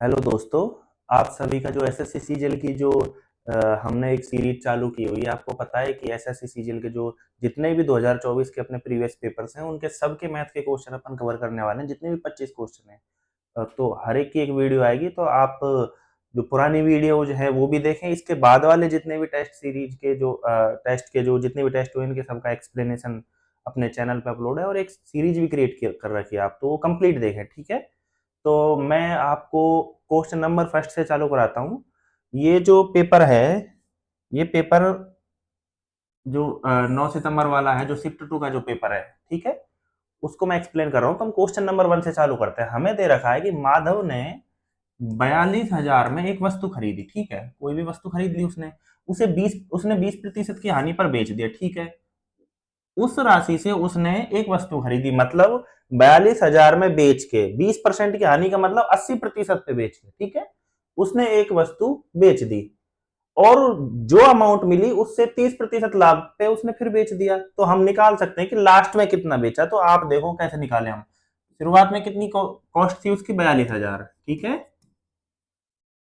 Hello दोस्तों, आप सभी का जो एसएससी सीजीएल की जो हमने एक सीरीज चालू की हुई है। आपको पता है कि एसएससी सीजीएल के जो जितने भी 2024 के अपने प्रीवियस पेपर्स हैं, उनके सबके मैथ के क्वेश्चन अपन कवर करने वाले हैं, जितने भी 25 क्वेश्चन हैं। तो हर एक की एक वीडियो आएगी, तो आप जो पुरानी वीडियो जो है वो भी देखें। इसके बाद वाले जितने भी टेस्ट सीरीज के जो टेस्ट के जो जितने भी टेस्ट हुए, इनके सबका एक्सप्लेनेशन अपने चैनल पे अपलोड है, और एक सीरीज भी क्रिएट कर रखी है, आप तो वो कंप्लीट देखें, ठीक है। तो मैं आपको क्वेश्चन नंबर फर्स्ट से चालू कराता हूँ। ये जो पेपर है, ये पेपर जो 9 सितंबर वाला है, जो शिफ्ट 2 का जो पेपर है, ठीक है, उसको मैं एक्सप्लेन कर रहा हूँ। तो हम क्वेश्चन नंबर 1 से चालू करते हैं। हमें दे रखा है कि माधव ने 42,000 में एक वस्तु खरीदी, ठीक है, कोई भी वस्तु खरीद ली उसने, उसने 20% की हानि पर बेच दिया, ठीक है। उस राशि से उसने एक वस्तु खरीदी, मतलब 42,000 में बेच के 20% की हानि का मतलब 80% पे बेच के, ठीक है, उसने एक वस्तु बेच दी, और जो अमाउंट मिली उससे 30% लाभ पे उसने फिर बेच दिया। तो हम निकाल सकते हैं कि लास्ट में कितना बेचा। तो आप देखो कैसे निकालें हम। शुरुआत में कितनी कॉस्ट थी उसकी? 42,000, ठीक है,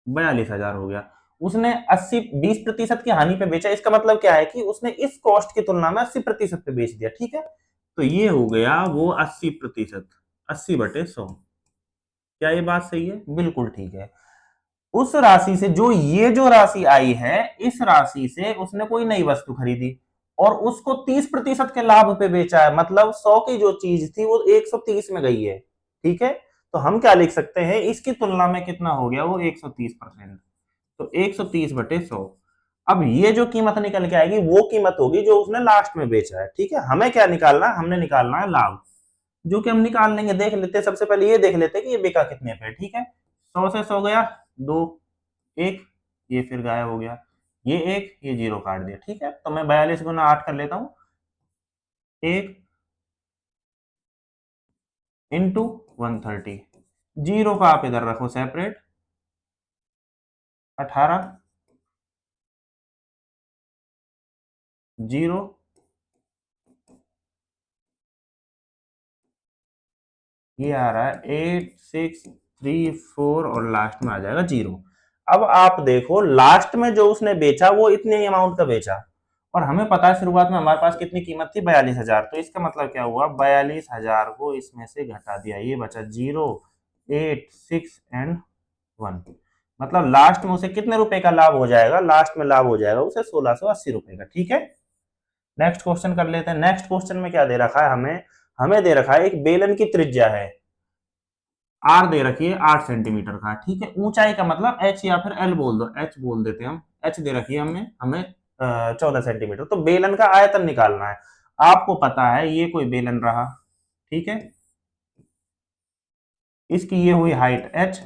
42,000 हो गया। उसने 20% की हानि पे बेचा, इसका मतलब क्या है कि उसने इस कॉस्ट की तुलना में 80% पे बेच दिया, ठीक है। तो ये हो गया वो 80%, 80/100। क्या ये बात सही है? बिल्कुल ठीक है। उस राशि से जो राशि आई है, इस राशि से उसने कोई नई वस्तु खरीदी और उसको 30% के लाभ पे बेचा है, मतलब 100 की जो चीज थी वो 130 में गई है, ठीक है। तो हम क्या लिख सकते हैं, इसकी तुलना में कितना हो गया वो 130%। तो 130/100। अब ये जो कीमत निकल के आएगी वो कीमत होगी जो उसने लास्ट में बेचा है, ठीक है। हमें क्या निकालना है? हमने निकालना है लाभ, जो कि हम निकाल लेंगे। देख लेते हैं, सबसे पहले ये देख लेते हैं कि ये बिका कितने पे, ठीक है। 100 से 100 गया, 2, 1, ये फिर गायब हो गया, ये 1, ये 0 काट दिया, ठीक है। तो मैं 42 गुना 8 कर लेता हूँ, 1 इंटू 130। जीरो का आप इधर रखो सेपरेट, 18, 0, ये आ रहा है 8634, और लास्ट में आ जाएगा 0। अब आप देखो, लास्ट में जो उसने बेचा वो इतने ही अमाउंट का बेचा, और हमें पता है शुरुआत में हमारे पास कितनी कीमत थी? 42,000। तो इसका मतलब क्या हुआ? 42,000 को इसमें से घटा दिया, ये बचा 0, 8, 6 एंड 1। मतलब लास्ट में उसे कितने रुपए का लाभ हो जाएगा? लास्ट में लाभ हो जाएगा उसे 1680 रुपए का, ठीक है। नेक्स्ट क्वेश्चन कर लेते हैं। नेक्स्ट क्वेश्चन में क्या दे रखा है हमें? हमें दे रखा है एक बेलन की त्रिज्या है आर, दे रखी है 8 सेंटीमीटर का, ठीक है। ऊंचाई का मतलब एच, या फिर एल बोल दो, एच बोल देते हैं हम। एच दे रखी है हमें 14 सेंटीमीटर। तो बेलन का आयतन निकालना है। आपको पता है ये कोई बेलन रहा, ठीक है, इसकी ये हुई हाइट एच,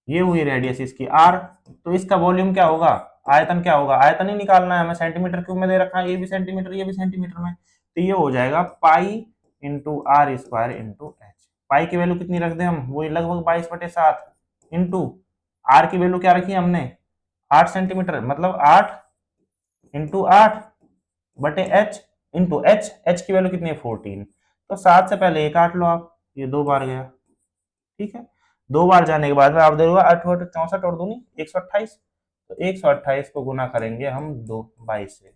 ये हुई रेडियस इसकी आर। तो इसका वॉल्यूम क्या होगा? आयतन क्या होगा? आयतन ही निकालना है हमें। सेंटीमीटर क्यूब में दे रखा है, ये भी सेंटीमीटर, ये भी सेंटीमीटर में। तो ये हो जाएगा pi into R square into H. Pi की वैल्यू कितनी रख दें हम? वही लगभग 22/7 इंटू आर की वैल्यू क्या रखी है हमने? 8 सेंटीमीटर, मतलब 8 इंटू 8/एच इंटू एच। एच की वैल्यू कितनी है? 14। तो 7 से पहले 1 काट लो आप, ये 2 बार गया, ठीक है। 2 बार जाने के बाद में आप देखोगे 8 8 64 और दूनी 128। तो 128 को गुना करेंगे हम 22 से,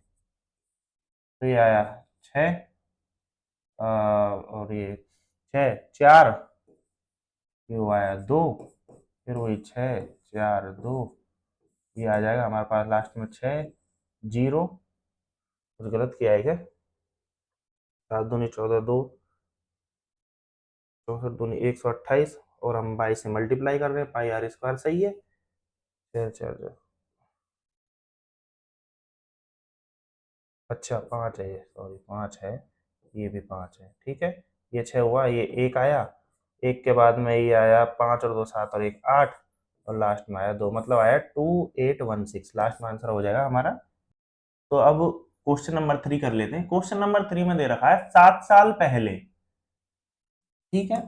तो ये आया 6, और ये 6 4, ये वो आया 2, फिर वही 6 4 2, ये आ जाएगा हमारे पास लास्ट में 6, 0। कुछ गलत किया है क्या? 7 दूनी 14, 2 64 दूनी 128, और हम 22 से मल्टीप्लाई कर रहे हैं, पाई आर स्क्वायर, सही है। 6 4, अच्छा 5 है, ये सॉरी 5 है, ये भी 5 है, ठीक है। ये 6 हुआ, ये 1 आया, 1 के बाद में ये आया 5 और 2 7 और 1 8, और लास्ट में आया 2, मतलब आया 2816। लास्ट में आंसर हो जाएगा हमारा। तो अब क्वेश्चन नंबर 3 कर लेते हैं। क्वेश्चन नंबर 3 में दे रखा है 7 साल पहले, ठीक है,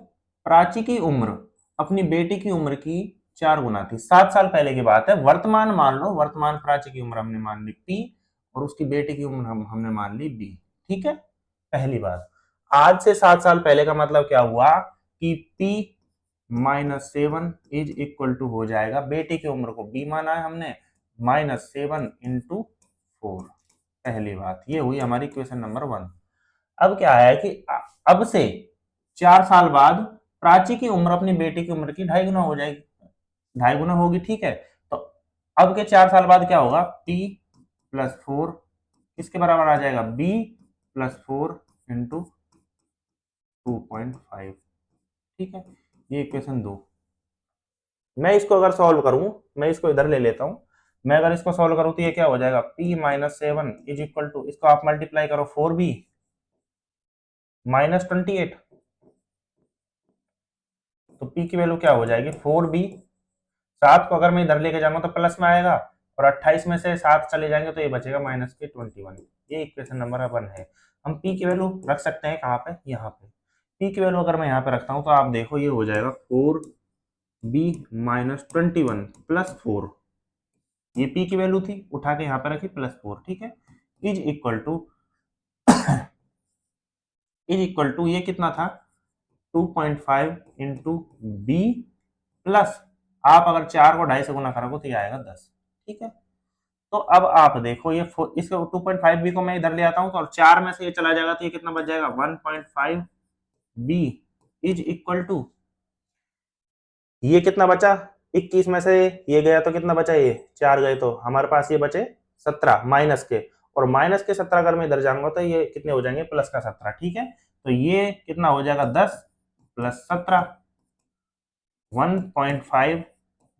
प्राची की उम्र अपनी बेटी की उम्र की 4 गुना थी। 7 साल पहले की बात है। वर्तमान मान लो, वर्तमान प्राची की उम्र हमने मान ली P, और उसकी बेटी की उम्र हमने मान ली B, ठीक है। पहली बात, आज से 7 साल पहले का मतलब क्या हुआ कि P -7 इज इक्वल टू हो जाएगा, बेटे की उम्र को b माना है हमने, -7 इंटू 4। पहली बात ये हुई हमारी क्वेश्चन नंबर 1। अब क्या है कि अब से 4 साल बाद प्राची की उम्र अपनी बेटी की उम्र की 2.5 गुना हो जाएगी, 2.5 गुना होगी, ठीक है। तो अब के 4 साल बाद क्या होगा, p प्लस 4 किसके बराबर आ जाएगा, b प्लस 4 इंटू 2.5, ठीक है। ये इक्वेशन 2। मैं इसको अगर सॉल्व करूं, मैं इसको इधर ले लेता हूं, मैं अगर इसको सॉल्व करूं तो ये क्या हो जाएगा, p-7 इज इक्वल टू, इसको आप मल्टीप्लाई करो 4b -28, तो p की वैल्यू क्या हो जाएगी 4b। 7 को अगर मैं इधर लेके जाऊंगा तो प्लस में आएगा, और 28 में से 7 चले जाएंगे तो ये बचेगा -21। ये इक्वेशन नंबर 1 है। हम p की वैल्यू रख सकते हैं कहाँ पे, यहाँ पे। p की वैल्यू अगर मैं यहाँ पे रखता हूँ तो आप देखो ये हो जाएगा 4b -21 प्लस 4, ये p की वैल्यू थी, उठा के यहाँ पे रखी +4, ठीक है। इज इक्वल टू ये कितना था, 2.5 इंटू बी प्लस, आप अगर 4 को 2.5 से गुना करोगे तो ये आएगा 10, ठीक है। तो अब आप देखो ये इसको 2.5 बी को मैं इधर ले आता हूँ तो 4 में से ये चला जाएगा तो ये कितना बच जाएगा, 1.5 बी इज इक्वल टू, ये कितना बचा, 21 में से ये गया तो कितना बचा, ये 4 गए तो हमारे पास ये बचे 17 माइनस के, और माइनस के 17 अगर मैं इधर जाऊंगा तो ये कितने हो जाएंगे, प्लस का 17, ठीक है। तो ये कितना हो जाएगा, 10 प्लस 17, 1.5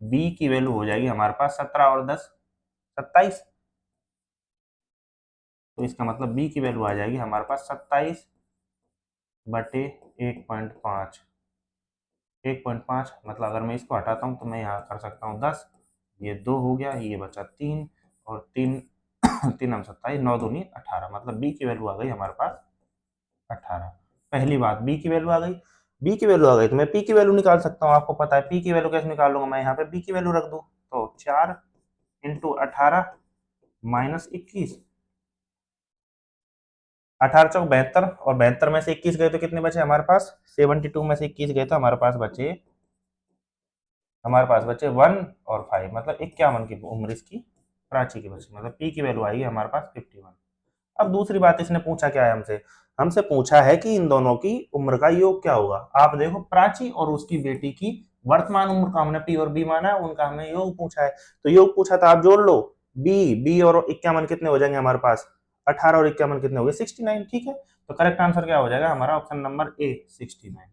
बी की वैल्यू हो जाएगी हमारे पास 17 और 10 27, तो इसका मतलब बी की वैल्यू आ जाएगी हमारे पास 27 बटे 1.5। 1.5 मतलब अगर मैं इसको हटाता हूँ तो मैं यहाँ कर सकता हूँ 10, ये 2 हो गया, ये बचा 3, और 3 3 हम 27, 9 दूनी 18, मतलब बी की वैल्यू आ गई हमारे पास 18। पहली बात बी की वैल्यू आ गई, बी की वैल्यू आ गई तो मैं पी की वैल्यू निकाल सकता हूँ। आपको पता है पी की वैल्यू कैसे निकालूंगा, मैं यहाँ पे बी की वैल्यू रख दूँ, तो 4 इंटू 18 -21, 18 चौक 72, और 72 में से 21 गए तो कितने बचे हमारे पास, 72 में से 21 गए तो हमारे पास बचे 1 और 5, मतलब 51 की उम्र इसकी प्राची की बची, मतलब पी की वैल्यू आएगी हमारे पास 51। अब दूसरी बात इसने पूछा क्या है हमसे, हमसे पूछा है कि इन दोनों की उम्र का योग क्या होगा। आप देखो प्राची और उसकी बेटी की वर्तमान उम्र का हमने पी और बी माना है, उनका हमें योग पूछा है, तो योग पूछा था आप जोड़ लो, बी बी और 51 कितने हो जाएंगे हमारे पास, 18 और 51 कितने हो गए, 69, ठीक है। तो करेक्ट आंसर क्या हो जाएगा हमारा, ऑप्शन नंबर ए 69।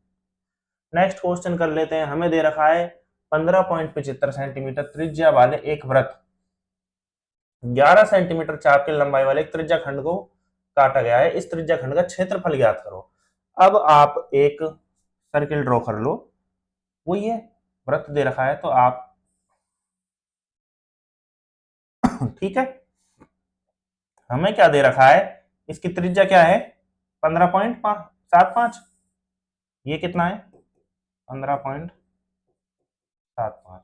नेक्स्ट क्वेश्चन कर लेते हैं, हमें दे रखा है 15.75 सेंटीमीटर त्रिज्या वाले एक वृत्त, 11 सेंटीमीटर चाप की लंबाई वाले एक त्रिज्या खंड को काटा गया है, इस त्रिज्या खंड का क्षेत्रफल ज्ञात करो। अब आप एक सर्किल ड्रॉ कर लो, वो ये वृत्त दे रखा है तो आप ठीक है, हमें क्या दे रखा है, इसकी त्रिज्या क्या है 15.75, ये कितना है 15.75,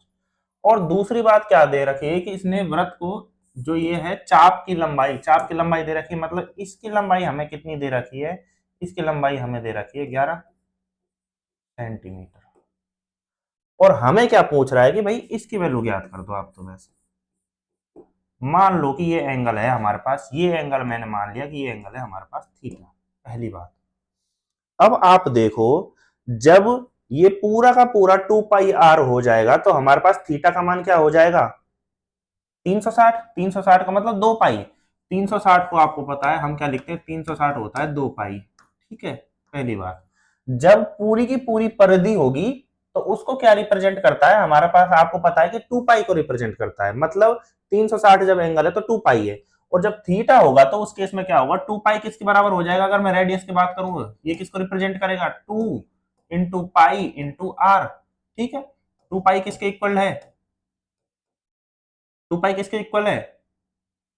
और दूसरी बात क्या दे रखी है कि इसने वृत्त को, जो ये है चाप की लंबाई, चाप की लंबाई दे रखी है, मतलब इसकी लंबाई हमें कितनी दे रखी है, इसकी लंबाई हमें दे रखी है 11 सेंटीमीटर, और हमें क्या पूछ रहा है कि भाई इसकी वैल्यू ज्ञात कर दो आप। तो वैसे मान लो कि ये एंगल है हमारे पास, ये एंगल मैंने मान लिया कि ये एंगल है हमारे पास थीटा, पहली बात। अब आप देखो जब ये पूरा का पूरा 2πr हो जाएगा तो हमारे पास थीटा का मान क्या हो जाएगा, 360, 360 का मतलब 2 पाई, 360 को आपको पता है हम क्या लिखते हैं, 360 होता है 2 पाई, ठीक है। पहली बात, जब पूरी की पूरी परिधि होगी तो उसको क्या रिप्रेजेंट करता है हमारे पास, आपको पता है कि 2 पाई को रिप्रेजेंट करता है, मतलब 360 जब एंगल है तो 2 पाई है, और जब थीटा होगा तो उस केस में क्या होगा, 2 पाई किसके बराबर हो जाएगा, अगर मैं रेडियस की बात करूंगा ये किसको रिप्रेजेंट करेगा, 2 × पाई × r, ठीक है। 2 पाई किसके इक्वल है, 2 पाई किसके इक्वल है,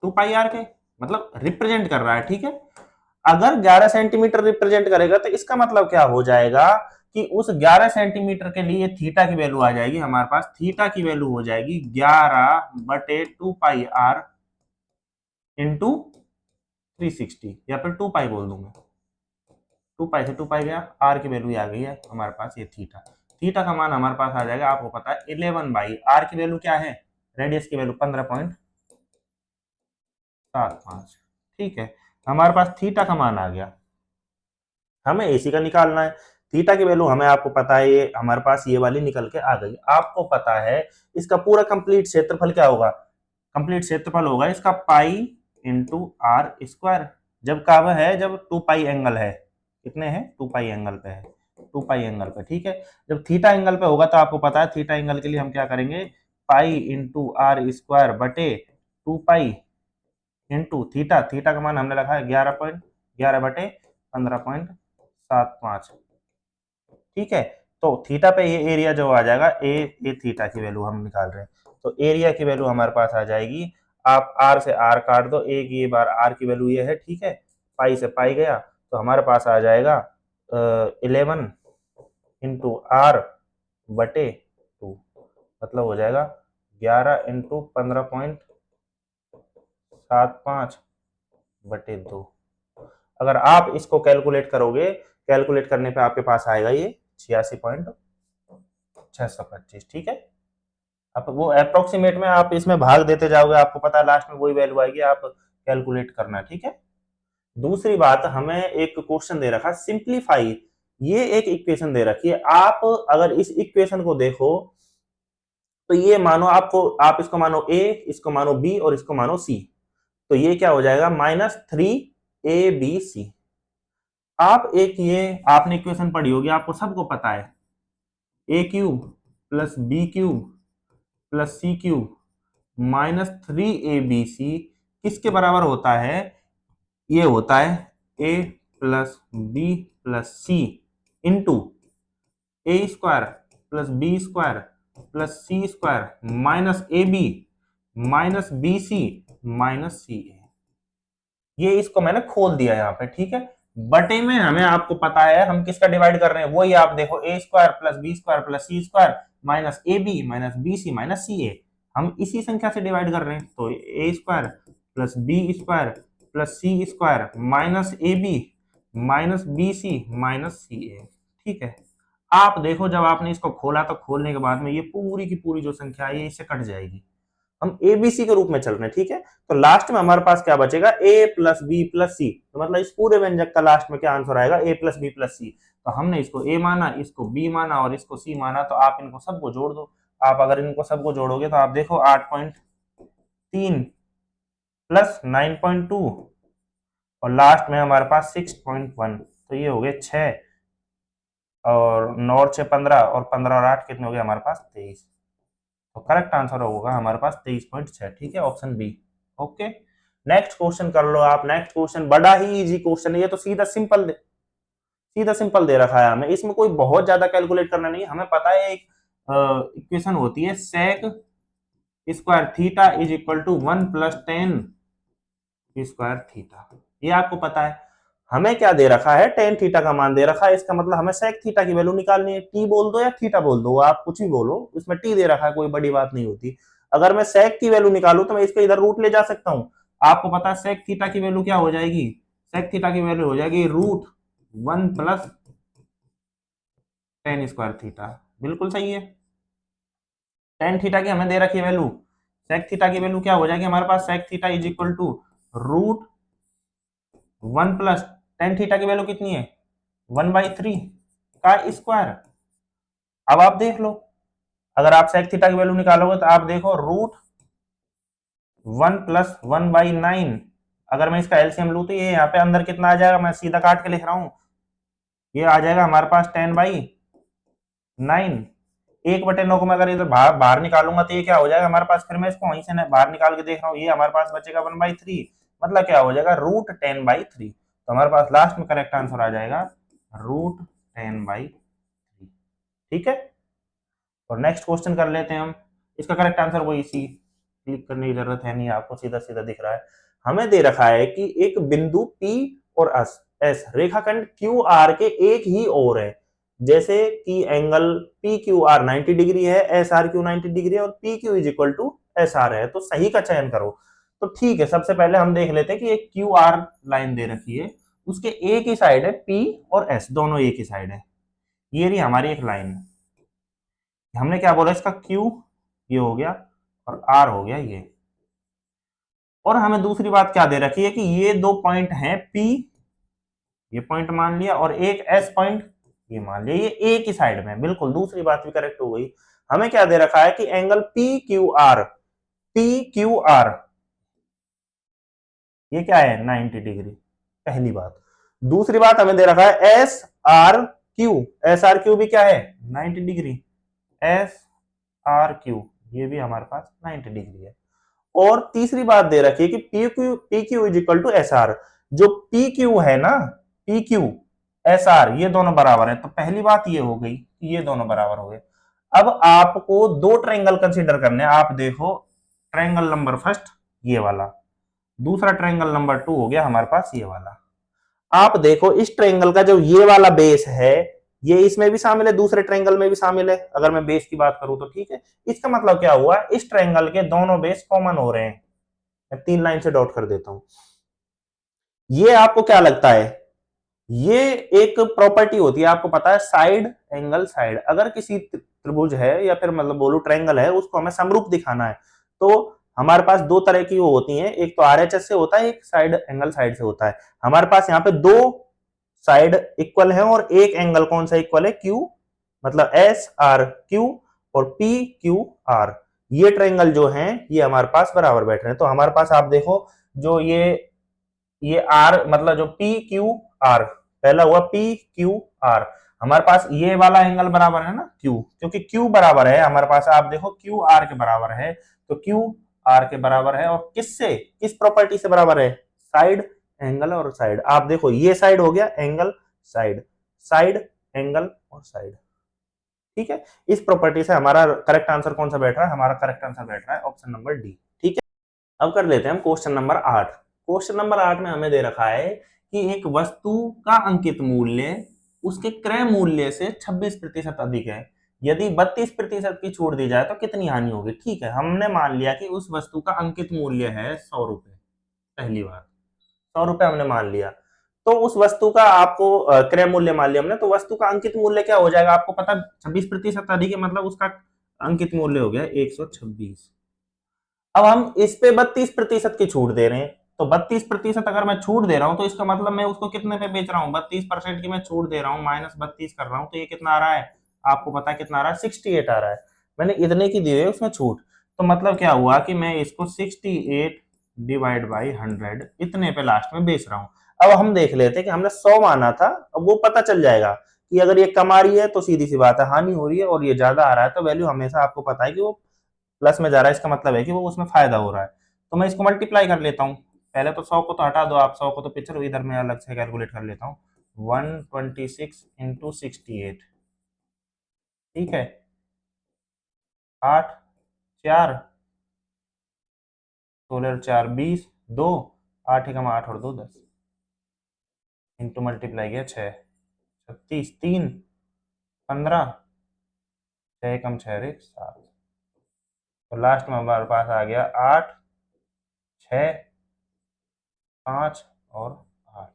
2 पाई r के, मतलब रिप्रेजेंट कर रहा है, ठीक है। अगर 11 सेंटीमीटर रिप्रेजेंट करेगा तो इसका मतलब क्या हो जाएगा कि उस 11 सेंटीमीटर के लिए थीटा की वैल्यू आ जाएगी हमारे पास, थीटा की वैल्यू हो जाएगी 11/2 पाई r इंटू 360, या फिर 2 पाई बोल दूंगा, 2 पाई से 2 पाई गया, आर की वैल्यू आ गई है हमारे पास ये थीटा। थीटा का मान हमारे पास आ जाएगा, आपको पता है 11 बाई आर की वैल्यू क्या है, रेडियस की वैल्यू 15.75। ठीक है, हमारे पास थीटा का मान आ गया, हमें एसी का निकालना है। थीटा की वैल्यू हमें, आपको पता है, ये हमारे पास ये वाली निकल के आ गई। आपको पता है इसका पूरा कंप्लीट क्षेत्रफल क्या होगा, कंप्लीट क्षेत्रफल होगा इसका पाई इंटू आर स्क्वायर। जब कब है, जब 2 पाई एंगल है, कितने हैं, 2 पाई एंगल पे है, 2 पाई एंगल पे। ठीक है, जब थीटा एंगल पे होगा तो आपको पता है थीटा एंगल के लिए हम क्या करेंगे, पाई इंटू आर स्क्वायर बटे 2 पाई इंटू थीटा, थीटा का मान हमने रखा है 11.11 बटे 15.75। ठीक है, तो थीटा पे ये एरिया जो आ जाएगा, ए थीटा की वैल्यू हम निकाल रहे हैं, तो एरिया की वैल्यू हमारे पास आ जाएगी, आप आर से आर काट दो, एक ये बार आर की वैल्यू ये है। ठीक है, पाई से पाई गया, तो हमारे पास आ जाएगा 11 इंटू आर बटे 2, मतलब हो जाएगा 11 इंटू 15.75 बटे 2। अगर आप इसको कैलकुलेट करोगे, कैलकुलेट करने पे आपके पास आएगा ये 86.625। ठीक है, अब वो अप्रोक्सीमेट में आप इसमें भाग देते जाओगे, आपको पता है लास्ट में वही वैल्यू आएगी, आप कैलकुलेट करना। ठीक है, दूसरी बात, हमें एक क्वेश्चन दे रखा सिंप्लीफाई, ये एक इक्वेशन दे रखी है। आप अगर इस इक्वेशन को देखो तो ये मानो आपको, आप इसको मानो ए, इसको मानो बी और इसको मानो सी, तो ये क्या हो जाएगा, -3abc। आप एक, ये आपने इक्वेशन पढ़ी होगी, आपको सबको पता है, A cube plus B cube plus C cube -3abc किसके बराबर होता है, ये होता है a plus B plus C into A square plus B square plus C square minus A B minus B C minus C A. ये इसको मैंने खोल दिया यहाँ पे। ठीक है, बटे में हमें, आपको पता है हम किसका डिवाइड कर रहे हैं, वही आप देखो, A square plus B square plus C square minus A B minus B C minus C A, हम इसी संख्या से डिवाइड कर रहे हैं, तो A square plus B square plus C square minus A B minus B C minus C A. ठीक है, आप देखो जब आपने इसको खोला तो खोलने के बाद में ये पूरी की पूरी जो संख्या है ये इससे कट जाएगी, हम एबीसी के रूप में चल रहे हैं। ठीक है, तो लास्ट में हमारे पास क्या बचेगा, ए प्लस बी प्लस सी, तो मतलब इस पूरे व्यंजक का लास्ट में क्या आंसर आएगा, ए प्लस बी प्लस सी। तो हमने इसको ए माना, इसको बी माना और इसको सी माना, तो आप इनको सबको जोड़ दो। आप अगर इनको सबको जोड़ोगे तो आप देखो 8.3 प्लस 9.2 और लास्ट में हमारे पास 6.1, तो ये हो गए 6 और 9 और 6 15 और 15 और 8 कितने हो गए हमारे पास 23। तो करेक्ट आंसर होगा हमारे पास 23.6। ठीक है, option B. Okay, next question कर लो आप। नेक्स्ट क्वेश्चन बड़ा ही इजी क्वेश्चन है, ये तो सीधा सिंपल दे रखा है हमें, इसमें कोई बहुत ज्यादा कैलकुलेट करना नहीं है। हमें पता है एक इक्वेशन होती है sec square theta is equal to 1 plus 10 square theta, ये आपको पता है। हमें क्या दे रखा है, टेन थीटा का मान दे रखा है, इसका मतलब हमें सेक थीटा की वैल्यू निकालनी है। टी बोल दो या थीटा बोल दो, आप कुछ भी बोलो, इसमें टी दे रखा है, कोई बड़ी बात नहीं होती। अगर मैं सेक की वैल्यू निकालू तो मैं इसका इधर रूट ले जा सकता हूँ। आपको पता है सेक थीटा की वैल्यू क्या हो जाएगी, सेक थीटा की वैल्यू हो जाएगी √1 प्लस 10 स्क्वायर थीटा। बिल्कुल सही है, टेन थीटा की हमें दे रखी है वैल्यू, सेक थीटा की वैल्यू क्या हो जाएगी हमारे पास, sec theta is equal to √1 plus 10 theta की वैल्यू कितनी है, 1/3 का स्क्वायर। अब आप देख लो, अगर आप सेक थीटा की वैल्यू निकालोगे तो आप देखो √1 प्लस 1/9, अगर मैं इसका एलसीएम लूं तो ये यहाँ पे अंदर कितना आ जाएगा, मैं सीधा काट के लिख रहा हूं, ये आ जाएगा हमारे पास 10/9। 1/9 को मैं अगर इधर बाहर निकालूंगा तो ये क्या हो जाएगा हमारे पास, फिर मैं इसको वहीं से बाहर निकाल के देख रहा हूँ, ये हमारे पास बचेगा 1/3, मतलब क्या हो जाएगा √10/3। तो हमारे पास लास्ट में करेक्ट आंसर आ जाएगा √10/3। ठीक है, और नेक्स्ट क्वेश्चन कर लेते हैं हम। इसका करेक्ट आंसर वही, सी, क्लिक करने की जरूरत है नहीं, आपको सीधा सीधा दिख रहा है। हमें दे रखा है कि एक बिंदु P और S रेखाखंड QR के एक ही ओर है, जैसे कि एंगल PQR 90 डिग्री है, SRQ 90 डिग्री है और PQ is equal to SR है, तो सही का चयन करो। तो ठीक है, सबसे पहले हम देख लेते हैं कि एक QR लाइन दे रखी है, उसके एक ही साइड है P और S, दोनों एक ही साइड है, ये रही हमारी एक लाइन। हमने क्या बोला, इसका Q ये हो गया और R हो गया ये। और हमें दूसरी बात क्या दे रखी है कि ये दो पॉइंट हैं P, ये पॉइंट मान लिया, और एक S पॉइंट ये मान लिया, ये एक ही साइड में, बिल्कुल दूसरी बात भी करेक्ट हो गई। हमें क्या दे रखा है कि एंगल PQR, PQR ये क्या है 90 डिग्री, पहली बात। दूसरी बात हमें दे रखा है SRQ, SRQ भी क्या है 90 डिग्री, SRQ ये भी हमारे पास 90 डिग्री है। और तीसरी बात दे रखी है कि PQ is equal to SR, जो PQ है ना, PQ SR ये दोनों बराबर है। तो पहली बात ये हो गई, ये दोनों बराबर हो गए। अब आपको दो ट्रायंगल कंसीडर करने हैं। आप देखो ट्रायंगल नंबर फर्स्ट ये वाला, दूसरा ट्रायंगल नंबर 2 हो गया हमारे पास ये वाला। आप देखो इस ट्रायंगल का जो ये वाला बेस है, ये इसमें भी शामिल है, दूसरे ट्रायंगल में भी शामिल है। अगर मैं बेस की बात करूं तो ठीक है, इसका मतलब क्या हुआ, इस ट्रायंगल के दोनों बेस कॉमन हो रहे हैं। मैं 3 लाइन से डॉट कर देता हूं। ये आपको क्या लगता है, ये एक प्रॉपर्टी होती है, आपको पता है साइड एंगल साइड। अगर किसी त्रिभुज है या फिर मतलब बोलू ट्रायंगल है, उसको हमें समरूप दिखाना है, तो हमारे पास दो तरह की वो होती हैं, एक तो आरएचएस से होता है, एक साइड एंगल साइड से होता है। हमारे पास यहाँ पे दो साइड इक्वल है और एक एंगल कौन सा इक्वल है, क्यू, मतलब एस आर क्यू और पी क्यू आर। ये ट्रायंगल जो है ये हमारे पास बराबर बैठ रहे हैं। तो हमारे पास आप देखो जो ये आर मतलब जो पी क्यू आर, पहला हुआ पी क्यू आर, हमारे पास ये वाला एंगल बराबर है ना क्यू, क्योंकि क्यू बराबर है हमारे पास, आप देखो क्यू आर के बराबर है, तो क्यू आर के बराबर है। और किससे, किस प्रॉपर्टी से बराबर है, साइड एंगल और साइड। आप देखो ये साइड हो गया एंगल साइड, साइड एंगल और साइड, ठीक है। इस प्रॉपर्टी से हमारा करेक्ट आंसर कौन सा बैठ रहा है, हमारा करेक्ट आंसर बैठ रहा है ऑप्शन नंबर डी, ठीक है। अब कर लेते हैं हम क्वेश्चन नंबर 8। क्वेश्चन नंबर 8 में हमें दे रखा है कि एक वस्तु का अंकित मूल्य उसके क्रय मूल्य से 26% अधिक है, यदि 32% की छूट दी जाए तो कितनी हानि होगी। ठीक है, हमने मान लिया कि उस वस्तु का अंकित मूल्य है 100 रुपए, पहली बात 100 रुपए हमने मान लिया। तो उस वस्तु का आपको क्रय मूल्य मान लिया हमने, तो वस्तु का अंकित मूल्य क्या हो जाएगा, आपको पता 26% अधिक है, मतलब उसका अंकित मूल्य हो गया 126। अब हम इस पे 32% की छूट दे रहे हैं, तो 32% अगर मैं छूट दे रहा हूं तो इसका मतलब मैं उसको कितने पे बेच रहा हूं, 32% की मैं छूट दे रहा हूं, -32 कर रहा हूं, तो ये कितना आ रहा है, आपको पता है कितना आ रहा है, 68 आ रहा है। मैंने इतने की दी है उसमें छूट, तो मतलब क्या हुआ कि मैं इसको 68 डिवाइड बाई 100 इतने पे लास्ट में बेच रहा हूं। अब हम देख लेते हैं कि हमने 100 माना था, अब वो पता चल जाएगा कि अगर ये कम आ रही है तो सीधी सी बात है हानि हो रही है, और ये ज्यादा आ रहा है तो वैल्यू हमेशा आपको पता है कि वो प्लस में जा रहा है, इसका मतलब है कि वो उसमें फायदा हो रहा है। तो मैं इसको मल्टीप्लाई कर लेता हूँ, पहले तो 100 को तो हटा दो आप, 100 को तो पिक्चर इधर में अलग से कैलकुलेट कर लेता हूँ, 126 इंटू 68, ठीक है, 8 4 16 4 20 2 8 एकम 8 और 2 10 इंटू मल्टीप्लाई किया 6 36 3 15 6 एकम 6 और 1 7, तो लास्ट में हमारे पास आ गया 8 6 5 और 8।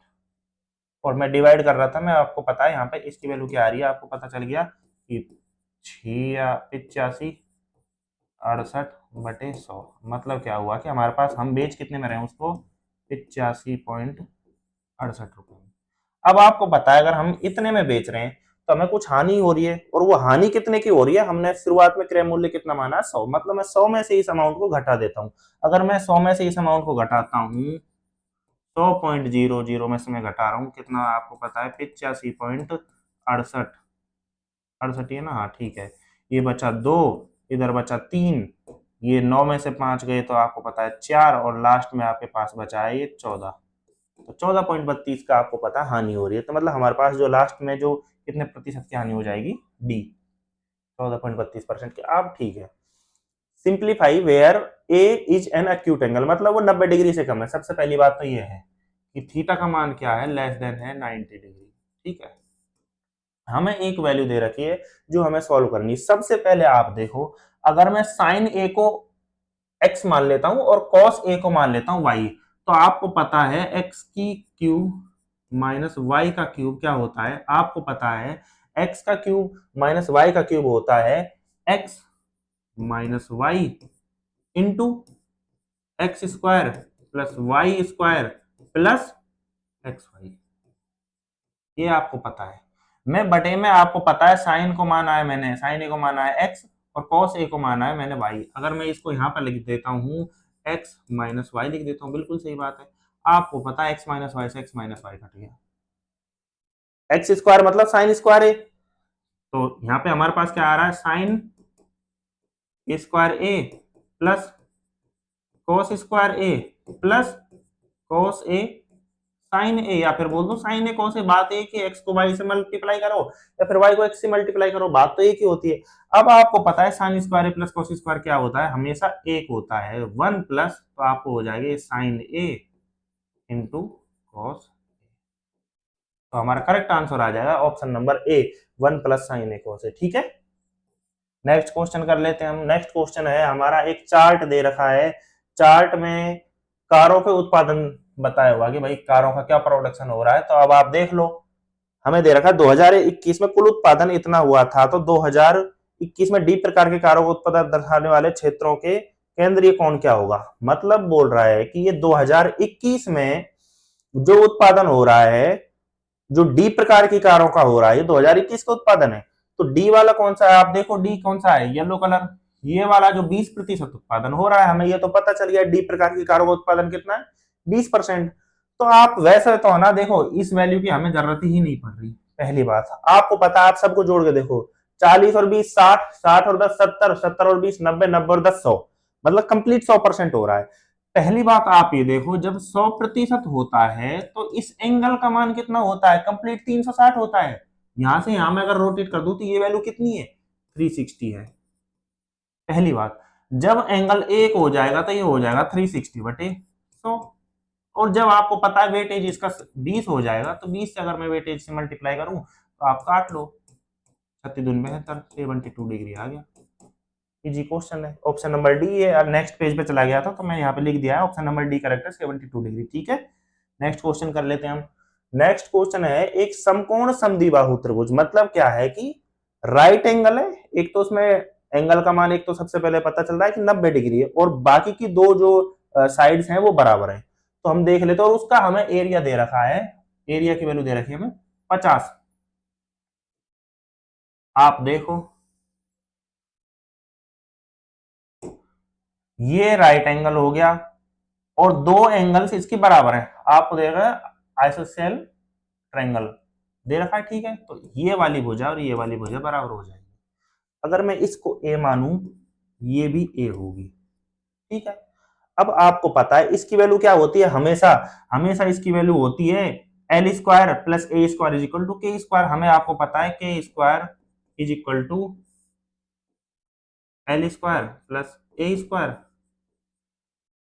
और मैं डिवाइड कर रहा था, मैं आपको पता है यहाँ पे इसकी वैल्यू क्या आ रही है, आपको पता चल गया कि 85 68/100। मतलब क्या हुआ कि हमारे पास हम बेच कितने में रहे उसको, 85.68 रुपए में। अब आपको पता है अगर हम इतने में बेच रहे हैं तो हमें कुछ हानि हो रही है, और वो हानि कितने की हो रही है, हमने शुरुआत में क्रय मूल्य कितना माना 100, मतलब मैं 100 में से इस अमाउंट को घटा देता हूँ। अगर मैं 100 में से इस अमाउंट को घटाता हूँ, 100.00 में से मैं घटा रहा हूँ कितना, आपको पता है 85.68, 68 है ना, हाँ ठीक है। ये बचा 2, इधर बचा 3, ये 9 में से 5 गए तो आपको पता है 4, और लास्ट में आपके पास बचा है ये 14। तो 14.32 का आपको पता है हानि हो रही है, तो मतलब हमारे पास जो लास्ट में जो कितने प्रतिशत की हानि हो जाएगी, डी 14.32% की। आप ठीक है, simplify where A is an acute angle, मतलब वो 90 डिग्री से कम है। सबसे पहली बात तो ये है कि थीटा का मान क्या है, लेस देन है 90 डिग्री, ठीक है। हमें एक वैल्यू दे रखी है जो हमें सॉल्व करनी है। सबसे पहले आप देखो, अगर मैं साइन ए को x मान लेता हूं और कॉस ए को मान लेता हूं y, तो आपको पता है x की क्यूब माइनस y का क्यूब क्या होता है, आपको पता है x का क्यूब माइनस y का क्यूब होता है x minus y into x square plus y square plus x y. ये आपको पता है। मैं बटे में आपको पता है साइन को माना है मैंने, साइन ए को माना है एक्स और कॉस ए को माना है मैंने वाई। अगर मैं इसको यहाँ पर लिख देता हूँ एक्स माइनस वाई लिख देता हूँ, बिल्कुल सही बात है। आपको पता है एक्स माइनस वाई से एक्स माइनस वाई कट गया, एक्स स्क्वायर मतलब साइन स्क्वायर ए। तो यहाँ पे हमारे पास क्या आ रहा है, sine square A plus cos square A plus cos A sign ए, या फिर बोल दो साइन ए कॉस ए। बात एक ही, एक्स को वाई से मल्टीप्लाई करो या फिर वाई को एक्स से मल्टीप्लाई करो, बात तो एक ही होती है। अब आपको पता है साइन स्क्वायर ए प्लस कॉस स्क्वायर क्या होता है, हमेशा एक होता है, वन प्लस, तो आपको हो जाएगा साइन ए इंटू कॉस। तो हमारा करेक्ट आंसर आ जाएगा option number A, one plus sine A cos A. ठीक है, नेक्स्ट क्वेश्चन कर लेते हैं हम। नेक्स्ट क्वेश्चन है हमारा, एक चार्ट दे रखा है, चार्ट में कारों के उत्पादन बताया हुआ कि भाई कारों का क्या प्रोडक्शन हो रहा है। तो अब आप देख लो, हमें दे रखा है 2021 में कुल उत्पादन इतना हुआ था, तो 2021 में डी प्रकार के कारों का उत्पादन दर्शाने वाले क्षेत्रों के केंद्रीय कोण क्या होगा। मतलब बोल रहा है कि ये 2021 में जो उत्पादन हो रहा है, जो डी प्रकार की कारों का हो रहा है, ये 2021 का उत्पादन है। तो डी वाला कौन सा है, आप देखो डी कौन सा है, येलो कलर। ये वाला जो 20% उत्पादन हो रहा है, हमें ये तो पता चल गया डी प्रकार की कारों का उत्पादन कितना है, 20%। तो आप वैसे तो ना देखो, इस वैल्यू की हमें जरूरत ही नहीं पड़ रही। पहली बात आपको पता है, आप सबको जोड़ के देखो, 40 और 20 60, 60 और 10 70, 70 और 20 90, 90 और 10 100, मतलब कंप्लीट 100% हो रहा है। पहली बात आप ये देखो, जब 100% होता है तो इस एंगल का मान कितना होता है, कंप्लीट 360 होता है। यहां से यहां में अगर रोटेट कर दूं तो ये वैल्यू कितनी है, 360 है। पहली बात, जब एंगल एक हो जाएगा तो ये हो जाएगा 360 बटे 100। और जब आपको पता है वेटेज इसका 20 हो जाएगा, तो 20 से अगर मैं वेटेज से मल्टीप्लाई करूं तो आप काट लो, 36 दूनी 72, 72 डिग्री आ गया। इजी क्वेश्चन है, ऑप्शन नंबर डी है। नेक्स्ट पेज पे चला गया था तो मैं यहाँ पे लिख दिया है ऑप्शन नंबर डी करेक्ट है, 72 डिग्री। ठीक है, नेक्स्ट क्वेश्चन कर लेते हैं हम। नेक्स्ट क्वेश्चन है, एक समकोण समद्विबाहु त्रिभुज, मतलब क्या है कि राइट एंगल है एक, तो उसमें एंगल का मान एक तो सबसे पहले पता चल रहा है कि 90 डिग्री है, और बाकी की दो जो साइड्स हैं वो बराबर है। तो हम देख लेते हैं, और उसका हमें एरिया दे रखा है, एरिया की वैल्यू दे रखी है हमें 50। आप देखो ये राइट एंगल हो गया, और दो एंगल्स इसके बराबर है, आपको दे रखा है आइसोसेल ट्रायंगल दे रखा है। ठीक है, तो ये वाली भुजा और ये वाली भुजा बराबर हो जाएगी। अगर मैं इसको ए मानूं, ये भी ए होगी। ठीक है, अब आपको पता है इसकी वैल्यू क्या होती है, हमेशा हमेशा इसकी वैल्यू होती है L square plus A square is equal to K square. हमें आपको पता है K square is equal to L square plus A square.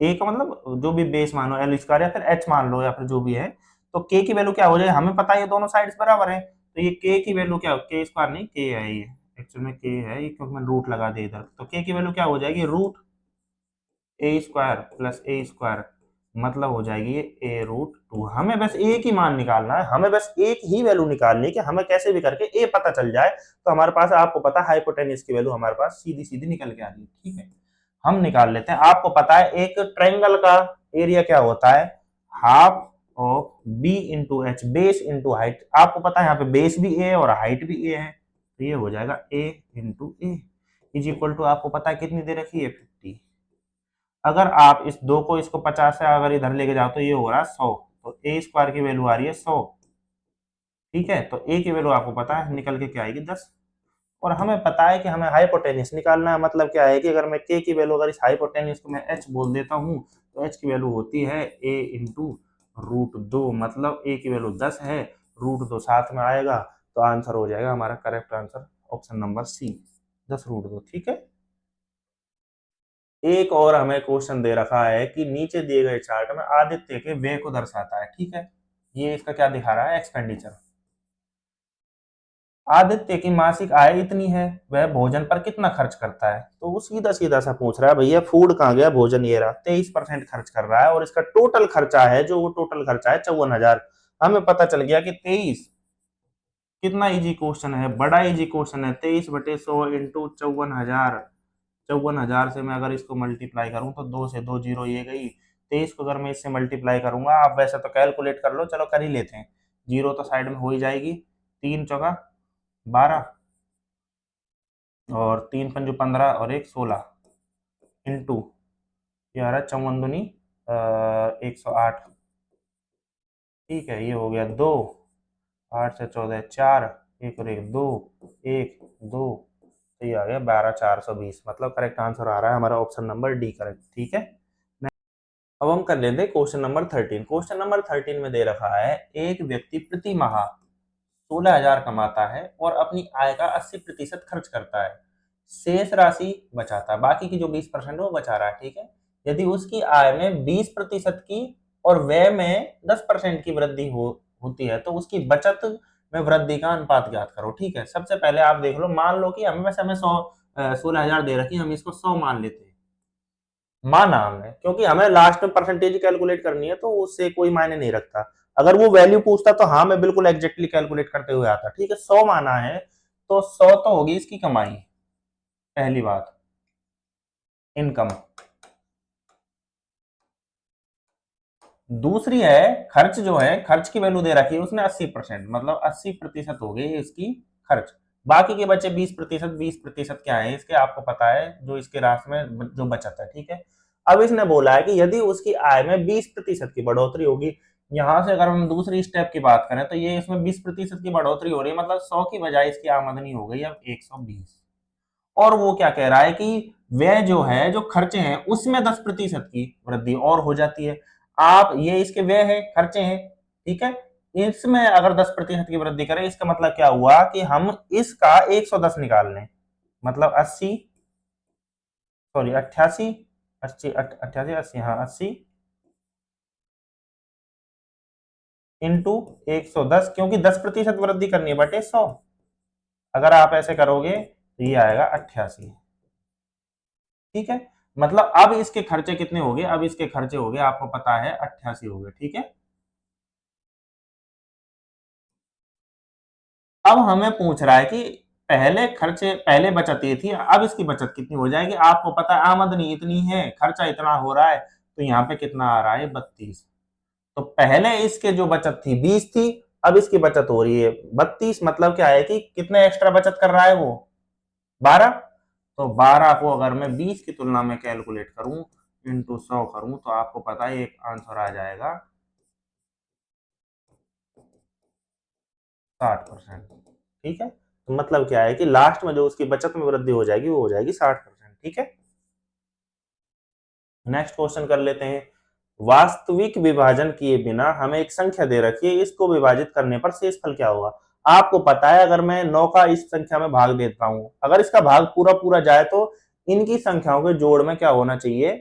A का मतलब जो भी बेस मानो, एल स्क्वायर या फिर एच मान लो या फिर जो भी है, तो के की वैल्यू क्या हो जाए, हमें पता है ये दोनों साइड्स बराबर है, तो ये के की वैल्यू क्या, के स्क्वायर नहीं के है, ये एक्चुअल में के है, ये क्योंकि मैंने रूट लगा दिया इधर, तो के की वैल्यू क्या हो जाएगी, root A square plus A square, मतलब हो जाएगी ये ए रूट 2। हमें बस एक ही मान निकालना है, हमें बस एक ही वैल्यू निकालनी है कि हमें कैसे भी करके ए पता चल जाए। तो हमारे पास आपको पता है हाइपोटेन्यूज की वैल्यू हमारे पास सीधी सीधी निकल के आ रही है। ठीक है, हम निकाल लेते हैं। आपको पता है एक ट्रायंगल का एरिया क्या होता है, half of b into h, base into height. आपको पता है यहाँ पे बेस भी ए है और हाइट भी ए है, तो ये हो जाएगा A into A is equal to, आपको पता है कितनी दे रखी है, 50। अगर आप इस दो को, इसको 50 से अगर इधर लेके जाओ तो ये हो रहा है 100, तो ए स्क्वायर की वैल्यू आ रही है 100। ठीक है, तो ए की वैल्यू आपको पता है निकल के क्या आएगी, 10। और हमें पता है कि हमें हाइपोटेन्यूज निकालना है, मतलब क्या है कि अगर मैं के की वैल्यू, अगर इस हाइपोटेन्यूज को मैं एच बोल देता हूँ, तो एच की वैल्यू होती है ए इंटू रूट 2, मतलब ए की वैल्यू 10 है, रूट 2 साथ में आएगा, तो आंसर हो जाएगा हमारा correct answer option number C, 10 root 2। ठीक है, एक और हमें क्वेश्चन दे रखा है कि नीचे दिए गए चार्ट में आदित्य के व्यय को दर्शाता है। ठीक है, ये इसका क्या दिखा रहा है, एक्सपेंडिचर। आदित्य की मासिक आय इतनी है, वह भोजन पर कितना खर्च करता है। तो वो सीधा सीधा सा पूछ रहा है, भैया फूड कहाँ गया, भोजन ये रहा, 23% खर्च कर रहा है, और इसका टोटल खर्चा है, जो वो टोटल खर्चा है 54,000। हमें पता चल गया कि 23 कितना इजी क्वेश्चन है, बड़ा इजी क्वेश्चन है। 23/100 इंटू 54,000। 54,000 से मैं अगर इसको मल्टीप्लाई करूं तो 2 से 2 जीरो ये गई। 23 को अगर मैं इससे मल्टीप्लाई करूंगा, आप वैसे तो कैलकुलेट कर लो, चलो कर ही लेते हैं। जीरो तो साइड में हो ही जाएगी। 3 चौका 12 और 3 पंजू 15 और 1 16 इंटू ये आ रहा है 54 दूनी 108। ठीक है, ये हो गया 2, 8 से 14 4, 1 और 1 2, 1 2, तो ये आ गया 12,420। मतलब करेक्ट आंसर आ रहा है हमारा ऑप्शन नंबर डी करेक्ट। ठीक है, अब हम कर लेते हैं क्वेश्चन नंबर 13। क्वेश्चन नंबर 13 में दे रखा है एक व्यक्ति प्रति माह 16,000 कमाता है और अपनी आय का 80% खर्च करता है, शेष राशि बचाता है, बाकी की जो 20% है वो बचा रहा है। ठीक है, यदि उसकी आय में 20% की और व्यय में 10% की वृद्धि होती है तो उसकी बचत में वृद्धि का अनुपात ज्ञात करो। ठीक है, सबसे पहले आप देख लो, मान लो कि हमें 16,000 दे रखी है, हम इसको 100 मान लेते हैं। माना हमने, क्योंकि हमें लास्ट में परसेंटेज कैलकुलेट करनी है तो उससे कोई मायने नहीं रखता। अगर वो वैल्यू पूछता तो हाँ मैं बिल्कुल एग्जैक्टली कैलकुलेट करते हुए आता। ठीक है, 100 माना है तो 100 तो होगी इसकी कमाई, पहली बात, इनकम। दूसरी है खर्च, जो है खर्च की वैल्यू दे रखी है उसने 80%, मतलब 80% हो गई इसकी खर्च। बाकी के बचे 20%। 20% क्या है इसके, आपको पता है, जो इसके राशि में जो बचत है। ठीक है, अब इसने बोला है कि यदि उसकी आय में 20% की बढ़ोतरी होगी, यहां से अगर हम दूसरी स्टेप की बात करें तो ये इसमें 20% की बढ़ोतरी हो रही है, मतलब 100 की बजाय इसकी आमदनी हो गई अब 120। और वो क्या कह रहा है कि व्यय जो है, जो खर्चे हैं, उसमें 10% की वृद्धि और हो जाती है। आप ये इसके व्यय है, खर्चे हैं, ठीक है, इसमें अगर 10% की वृद्धि करें, इसका मतलब क्या हुआ कि हम इसका 110 निकाल लें, मतलब 80, सॉरी 88, 80 88 80, हाँ 80 इंटू 110, क्योंकि 10% वृद्धि करनी है बटे 100। अगर आप ऐसे करोगे तो ये आएगा 88। ठीक है, मतलब अब इसके खर्चे कितने हो गए, अब इसके खर्चे हो गए, आपको पता है 88 हो गए। ठीक है, अब हमें पूछ रहा है कि पहले खर्चे, पहले बचत ये थी, अब इसकी बचत कितनी हो जाएगी। आपको पता है आमदनी इतनी है, खर्चा इतना हो रहा है, तो यहाँ पे कितना आ रहा है 32। तो पहले इसके जो बचत थी 20 थी, अब इसकी बचत हो रही है 32। मतलब क्या है कि कितने एक्स्ट्रा बचत कर रहा है वो, 12। तो 12 को अगर मैं 20 की तुलना में कैलकुलेट करूं, इंटू 100 करूं, तो आपको पता है एक आंसर आ जाएगा 60%। ठीक है, तो मतलब क्या है कि लास्ट में जो उसकी बचत में वृद्धि हो जाएगी वो हो जाएगी 60%। ठीक है, नेक्स्ट क्वेश्चन कर लेते हैं। वास्तविक विभाजन किए बिना हमें एक संख्या दे रखी है, इसको विभाजित करने पर शेषफल क्या होगा। आपको पता है अगर मैं 9 का इस संख्या में भाग देता हूं, अगर इसका भाग पूरा पूरा जाए तो इनकी संख्याओं के जोड़ में क्या होना चाहिए,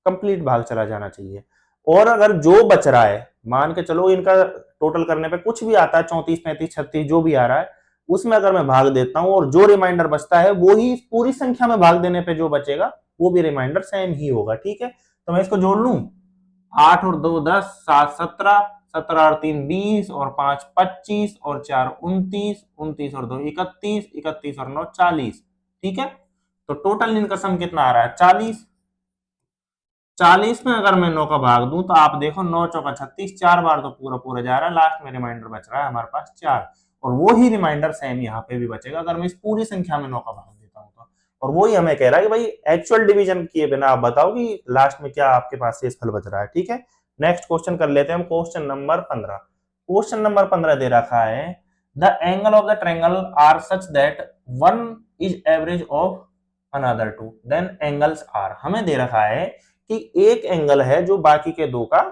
कंप्लीट भाग चला जाना चाहिए। और अगर जो बच रहा है, मान के चलो इनका टोटल करने पे कुछ भी आता है, 34 35 36 जो भी आ रहा है, उसमें अगर मैं भाग देता हूं और जो रिमाइंडर बचता है वो ही पूरी संख्या में भाग देने पे जो बचेगा वो भी रिमाइंडर सेम ही होगा। ठीक है, तो मैं इसको जोड़ लूं, 8 और 2 10, 7 17, 17 और 3 20 और 5 25 और 4 29, 29 और 2 31, 31 और 9 40। ठीक है, तो टोटल इनका सम कितना आ रहा है 40। 40 में अगर मैं 9 का भाग दूं तो आप देखो 9 चौका 36, 4 बार तो पूरा पूरा जा रहा है, लास्ट में रिमाइंडर बच रहा है हमारे पास 4। और वो ही रिमाइंडर सेम यहाँ पे भी बचेगा अगर मैं इस पूरी संख्या में 9 का भाग देता हूँ तो। और वही हमें कह रहा है कि भाई एक्चुअल डिवीजन किए बिना आप बताओ कि लास्ट में क्या आपके पास शेषफल बच रहा है। ठीक है, नेक्स्ट क्वेश्चन कर लेते हैं हम, क्वेश्चन नंबर 15। क्वेश्चन नंबर 15 दे रखा है the angle of the triangle are such that one is average of another two, then angles are. हमें दे रखा है कि एक एंगल है जो बाकी के दो का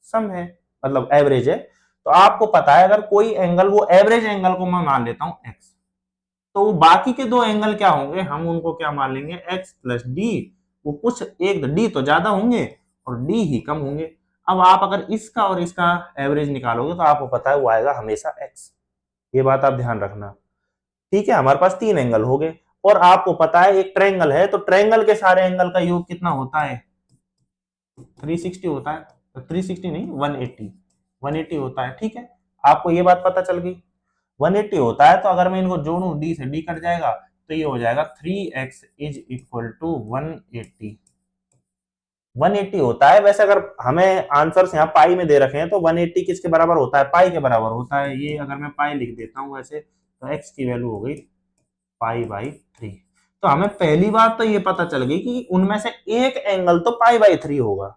सम है, मतलब एवरेज है। तो आपको पता है अगर कोई एंगल, वो एवरेज एंगल को मैं मान लेता हूं एक्स, तो बाकी के दो एंगल क्या होंगे, हम उनको क्या मान लेंगे, एक्स प्लस डी। वो कुछ एक डी तो ज्यादा होंगे और डी ही कम होंगे। अब आप अगर इसका और इसका एवरेज निकालोगे तो आपको पता है वो आएगा हमेशा एक्स। ये बात आप ध्यान रखना। ठीक है, हमारे पास तीन एंगल हो गए और आपको पता है एक ट्रायंगल है, तो ट्रायंगल के सारे एंगल का योग कितना होता है, 360 होता है। तो 360 नहीं, 180 होता है। ठीक है, आपको ये बात पता चल गई। 180 होता है, तो अगर मैं इनको जोड़ूं डी से, डी कट जाएगा, तो ये हो जाएगा 3x इज इक्वल टू 180। 180 होता है। वैसे अगर हमें आंसर्स यहाँ पाई में दे रखे हैं तो 180 किसके बराबर होता है, पाई के बराबर होता है। ये अगर मैं पाई लिख देता हूँ वैसे, तो x की वैल्यू हो गई पाई बाई 3। तो हमें पहली बात तो ये पता चल गई कि उनमें से एक एंगल तो पाई बाई 3 होगा।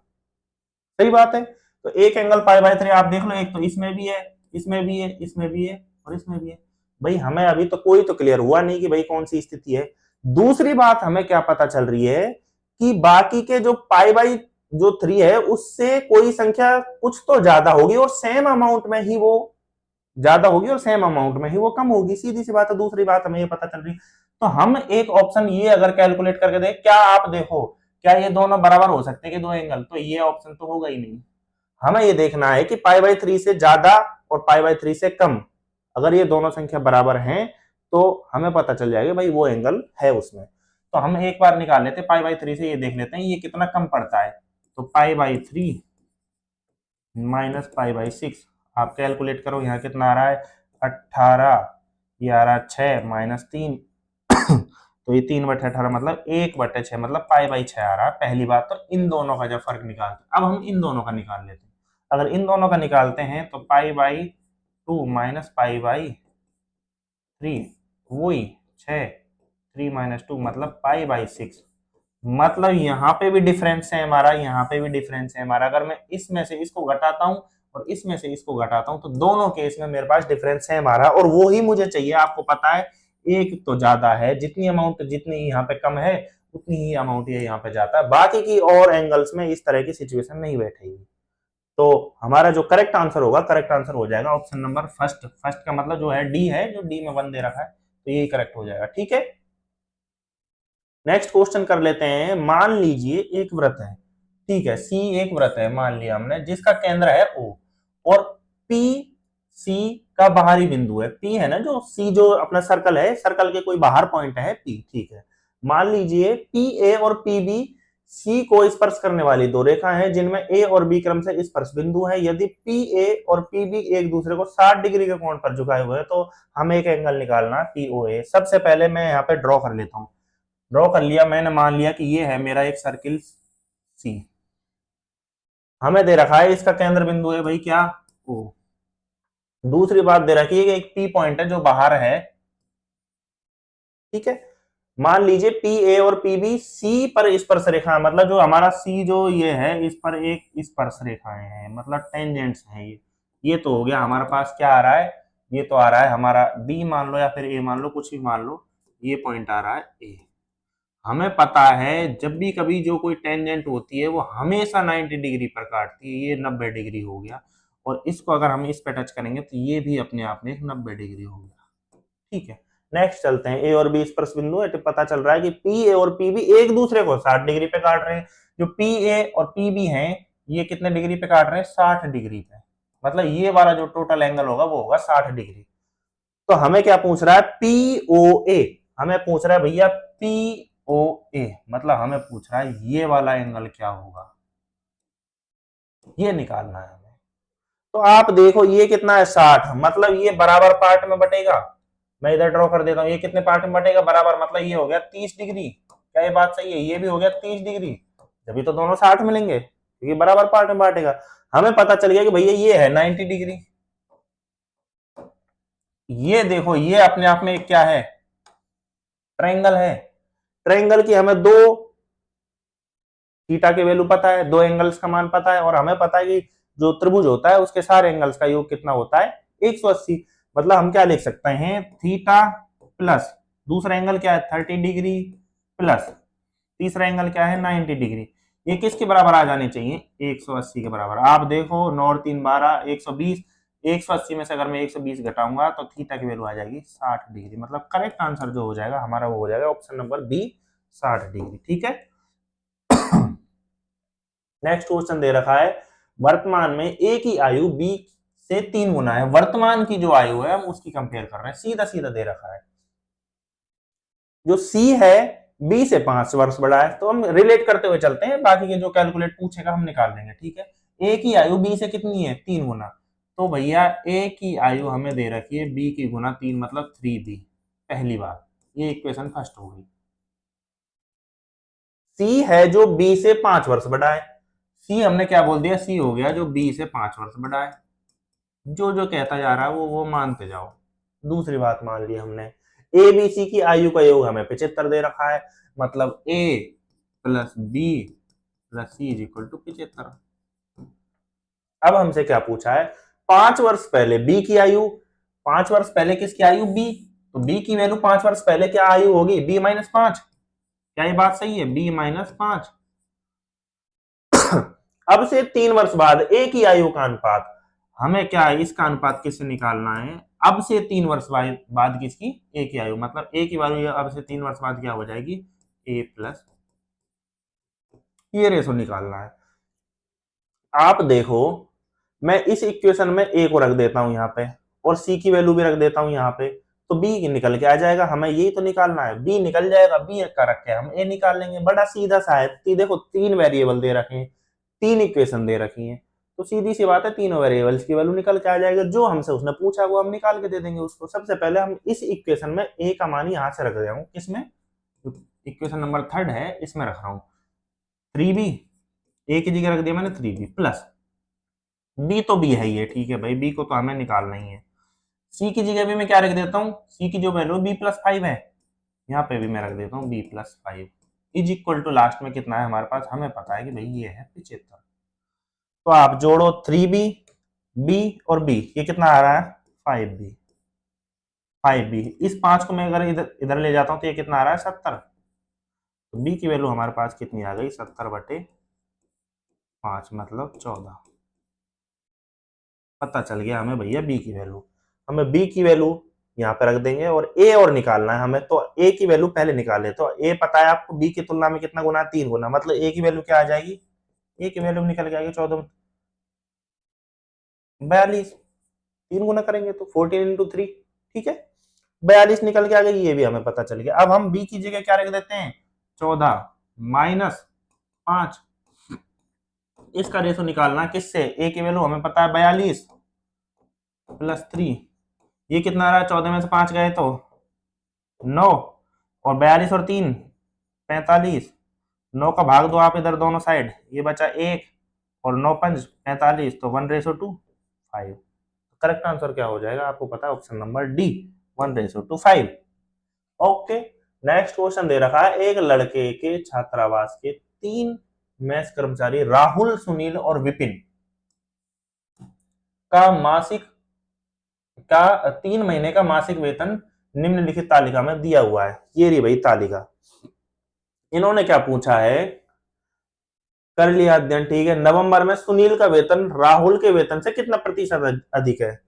सही बात है। तो एक एंगल पाई बाई 3 आप देख लो, एक तो इसमें भी है, इसमें भी है, इसमें भी है और इसमें भी है। भाई हमें अभी तो कोई तो क्लियर हुआ नहीं कि भाई कौन सी स्थिति है। दूसरी बात हमें क्या पता चल रही है कि बाकी के जो पाई बाई जो 3 है उससे कोई संख्या कुछ तो ज्यादा होगी और सेम अमाउंट में ही वो ज्यादा होगी और सेम अमाउंट में ही वो कम होगी। सीधी सी बात है। दूसरी बात हमें ये पता चल रही है। तो हम एक ऑप्शन ये अगर कैलकुलेट करके दें, क्या आप देखो, क्या ये दोनों बराबर हो सकते हैं कि दो एंगल, तो ये ऑप्शन तो होगा ही नहीं। हमें ये देखना है कि पाई बाई 3 से ज्यादा और पाई बाई 3 से कम, अगर ये दोनों संख्या बराबर हैं तो हमें पता चल जाएगा भाई वो एंगल है उसमें। तो हम एक बार निकाल लेते हैं पाई बाई 3 से, ये देख लेते हैं ये कितना कम पड़ता है। तो pi by 3 minus pi by 6, आप कैलकुलेट करो यहाँ कितना आ रहा है, 18, ये आ रहा है 6 माइनस 3 तो ये 3/18 मतलब 1/6 मतलब पाई बाई 6 आ रहा है। पहली बात तो इन दोनों का जब फर्क निकालते हैं, अब हम इन दोनों का निकाल लेते हैं। अगर इन दोनों का निकालते हैं तो pi by 2 minus pi by 3 वही 6, 3 माइनस 2 मतलब पाई बाई 6। मतलब यहाँ पे भी डिफरेंस है हमारा, यहाँ पे भी डिफरेंस है हमारा। अगर मैं इसमें से इसको घटाता हूँ और इसमें से इसको घटाता हूँ तो दोनों केस में मेरे पास डिफरेंस है हमारा, और वो ही मुझे चाहिए। आपको पता है एक तो ज्यादा है, जितनी अमाउंट जितनी यहाँ पे कम है उतनी ही अमाउंट ये यहाँ पे जाता है। बाकी की और एंगल्स में इस तरह की सिचुएशन नहीं बैठेगी। तो हमारा जो करेक्ट आंसर होगा, करेक्ट आंसर हो जाएगा ऑप्शन नंबर फर्स्ट। फर्स्ट का मतलब जो है डी है, जो डी में 1 दे रखा है, तो यही करेक्ट हो जाएगा। ठीक है, नेक्स्ट क्वेश्चन कर लेते हैं। मान लीजिए एक व्रत है, ठीक है, सी एक व्रत है मान लिया हमने, जिसका केंद्र है ओ और पी सी का बाहरी बिंदु है। पी है ना, जो सी जो अपना सर्कल है, सर्कल के कोई बाहर पॉइंट है पी, ठीक है। मान लीजिए पी ए और पी बी सी को स्पर्श करने वाली दो रेखा हैं जिनमें ए और बी क्रम से स्पर्श बिंदु है। यदि पी ए और पी बी एक दूसरे को 60 डिग्री के कोण पर झुकाए हुए हैं तो हमें एक एंगल निकालना पी ओ ए। सबसे पहले मैं यहाँ पे ड्रॉ कर लेता हूँ। ड्रॉ कर लिया मैंने, मान लिया कि ये है मेरा एक सर्किल सी। हमें दे रखा है इसका केंद्र बिंदु है भाई क्या, ओ। दूसरी बात दे रखी है कि एक पी पॉइंट है जो बाहर है, ठीक है। मान लीजिए पी ए और पी बी सी पर स्पर्श रेखा, मतलब जो हमारा सी जो ये है इस पर एक स्पर्श रेखाएं हैं, मतलब टेंजेंट्स हैं ये तो हो गया हमारे पास। क्या आ रहा है, ये तो आ रहा है हमारा बी मान लो या फिर ए मान लो, कुछ भी मान लो, ये पॉइंट आ रहा है ए। हमें पता है जब भी कभी जो कोई टेंजेंट होती है वो हमेशा 90 डिग्री पर काटती है। ये 90 डिग्री हो गया, और इसको अगर हम इस पे टच करेंगे तो ये भी अपने आप में 90 डिग्री हो गया। ठीक है, नेक्स्ट चलते हैं। ए और बी स्पर्श बिंदु है, तो पता चल रहा है कि पी ए और पी बी एक दूसरे को 60 डिग्री पे काट रहे हैं। जो पी ए और पी बी हैं ये कितने डिग्री पे काट रहे हैं, 60 डिग्री पे। मतलब ये वाला जो टोटल एंगल होगा वो होगा 60 डिग्री। तो हमें क्या पूछ रहा है, पी ओ ए। हमें पूछ रहा है भैया पी ओ ए, मतलब हमें पूछ रहा है ये वाला एंगल क्या होगा, ये निकालना है हमें। तो आप देखो ये कितना है, 60, मतलब ये बराबर पार्ट में बटेगा। मैं इधर ड्रॉ कर देता हूँ, ये कितने पार्ट में बटेगा बराबर, मतलब ये हो गया 30 डिग्री। क्या ये बात सही है, ये भी हो गया 30 डिग्री, जब तो दोनों 60 मिलेंगे क्योंकि बराबर पार्ट में बांटेगा। हमें पता चल गया कि भैया ये है 90 डिग्री। ये देखो ये अपने आप में क्या है, ट्रायंगल है। ट्रायंगल की हमें दो थीटा के वैल्यू पता है, दो एंगल्स का मान पता है, और हमें पता है कि जो त्रिभुज होता है उसके सारे एंगल्स का योग कितना होता है, 180। मतलब हम क्या लिख सकते हैं, थीटा प्लस दूसरा एंगल क्या है 30 डिग्री प्लस तीसरा एंगल क्या है 90 डिग्री। ये किसके बराबर आ जाने चाहिए, 180 के बराबर। आप देखो 9 और 3 12, 120, 180 में से अगर मैं 120 घटाऊंगा तो थीटा की वैल्यू आ जाएगी 60 डिग्री। मतलब करेक्ट आंसर जो हो जाएगा हमारा वो हो जाएगा ऑप्शन नंबर बी, 60 डिग्री। ठीक है, नेक्स्ट क्वेश्चन दे रखा है, वर्तमान में ए की आयु बी से 3 गुना है। वर्तमान की जो आयु है हम उसकी कंपेयर कर रहे हैं, सीधा सीधा दे रखा है। जो सी है बी से 5 वर्ष बड़ा है, तो हम रिलेट करते हुए चलते हैं, बाकी के जो कैलकुलेट पूछेगा हम निकाल देंगे। ठीक है, ए की आयु बी से कितनी है, 3 गुना। तो भैया ए की आयु हमें दे रखी है बी की गुना 3 मतलब 3b। पहली बात, ये इक्वेशन फर्स्ट हो गई। सी है जो बी से 5 वर्ष बड़ा है। सी हमने क्या बोल दिया, सी हो गया जो बी से 5 वर्ष बड़ा है। जो जो कहता जा रहा है वो मानते जाओ। दूसरी बात मान ली हमने, ए बी सी की आयु का योग हमें 75 दे रखा है, मतलब A plus B plus C is equal to 75। अब हमसे क्या पूछा है, 5 वर्ष पहले बी की आयु, 5 वर्ष पहले किसकी आयु, बी। तो बी की वैल्यू 5 वर्ष पहले क्या आयु होगी, बी माइनस 5। क्या ये बात सही है, बी माइनस 5। अब से 3 वर्ष बाद ए की आयु का अनुपात, हमें क्या है, इसका अनुपात किससे निकालना है, अब से 3 वर्ष बाद किसकी, ए की आयु, मतलब ए की वैल्यू अब से 3 वर्ष बाद क्या हो जाएगी, ए प्लस, ये रेशो निकालना है। आप देखो, मैं इस इक्वेशन में ए को रख देता हूं यहाँ पे, और सी की वैल्यू भी रख देता हूं यहाँ पे, तो बी निकल के आ जाएगा। हमें यही तो निकालना है, बी निकल जाएगा, बी का रखे हम ए निकाल लेंगे। बड़ा सीधा सा है। देखो 3 वेरिएबल दे रखे हैं, 3 इक्वेशन दे रखी हैं, तो सीधी सी बात है, तीनों वेरिएबल्स की वैल्यू निकल के आ जाएगा। जो हमसे उसने पूछा वो हम निकाल के दे देंगे उसको। सबसे पहले हम इस इक्वेशन में ए का मान यहां से रख रहा हूं, किसमें, इक्वेशन नंबर 3 है इसमें रख रहा हूं 3b, ए की जगह रख दिया मैंने 3b प्लस बी, तो बी है ये, ठीक है भाई, बी को तो हमें निकालना ही है। सी की जगह भी मैं क्या रख देता हूँ, सी की जो वैल्यू बी प्लस 5 है, यहाँ पे भी मैं रख देता हूँ b plus 5 is equal to last में कितना है हमारे पास, हमें पता है कि भाई ये है 75। तो आप जोड़ो 3b, बी और बी, ये कितना आ रहा है 5b। 5b, इस 5 को मैं अगर इधर इधर ले जाता हूँ तो ये कितना आ रहा है 70। तो बी की वैल्यू हमारे पास कितनी आ गई, 70/5 मतलब 14। पता चल गया हमें भैया बी की वैल्यू। हमें बी की वैल्यू यहाँ पे रख देंगे, और ए और निकालना है हमें, तो ए की वैल्यू पहले निकाले। तो ए पता है आपको बी की तुलना में कितना गुना, 3 गुना, मतलब ए की वैल्यू क्या आ जाएगी, ए की वैल्यू निकल के आएगी 14 42। 3 गुना करेंगे तो 14 × 3, ठीक है, 42 निकल के आ गई, ये भी हमें पता चल गया। अब हम बी की जगह क्या रख देते हैं, 14 माइनस 5। इसका रेशो निकालना किससे, ए की वैल्यू हमें पता है 42 प्लस 3, ये कितना आ रहा है, 14 में से 5 गए तो 9, और 42 और 3 45, 9 का भाग दो आप इधर दोनों साइड, ये बचा 1, और 9 5 45, तो 1:5। करेक्ट आंसर क्या हो जाएगा, आपको पता है, option number D, 1:5। Okay, next question दे रखा है, एक लड़के के छात्रावास के 3 मेस कर्मचारी राहुल, सुनील और विपिन का मासिक का 3 महीने का मासिक वेतन निम्नलिखित तालिका में दिया हुआ है। ये रही भाई तालिका। इन्होंने क्या पूछा है, कर लिया अध्ययन, ठीक है। नवंबर में सुनील का वेतन राहुल के वेतन से कितना प्रतिशत अधिक है।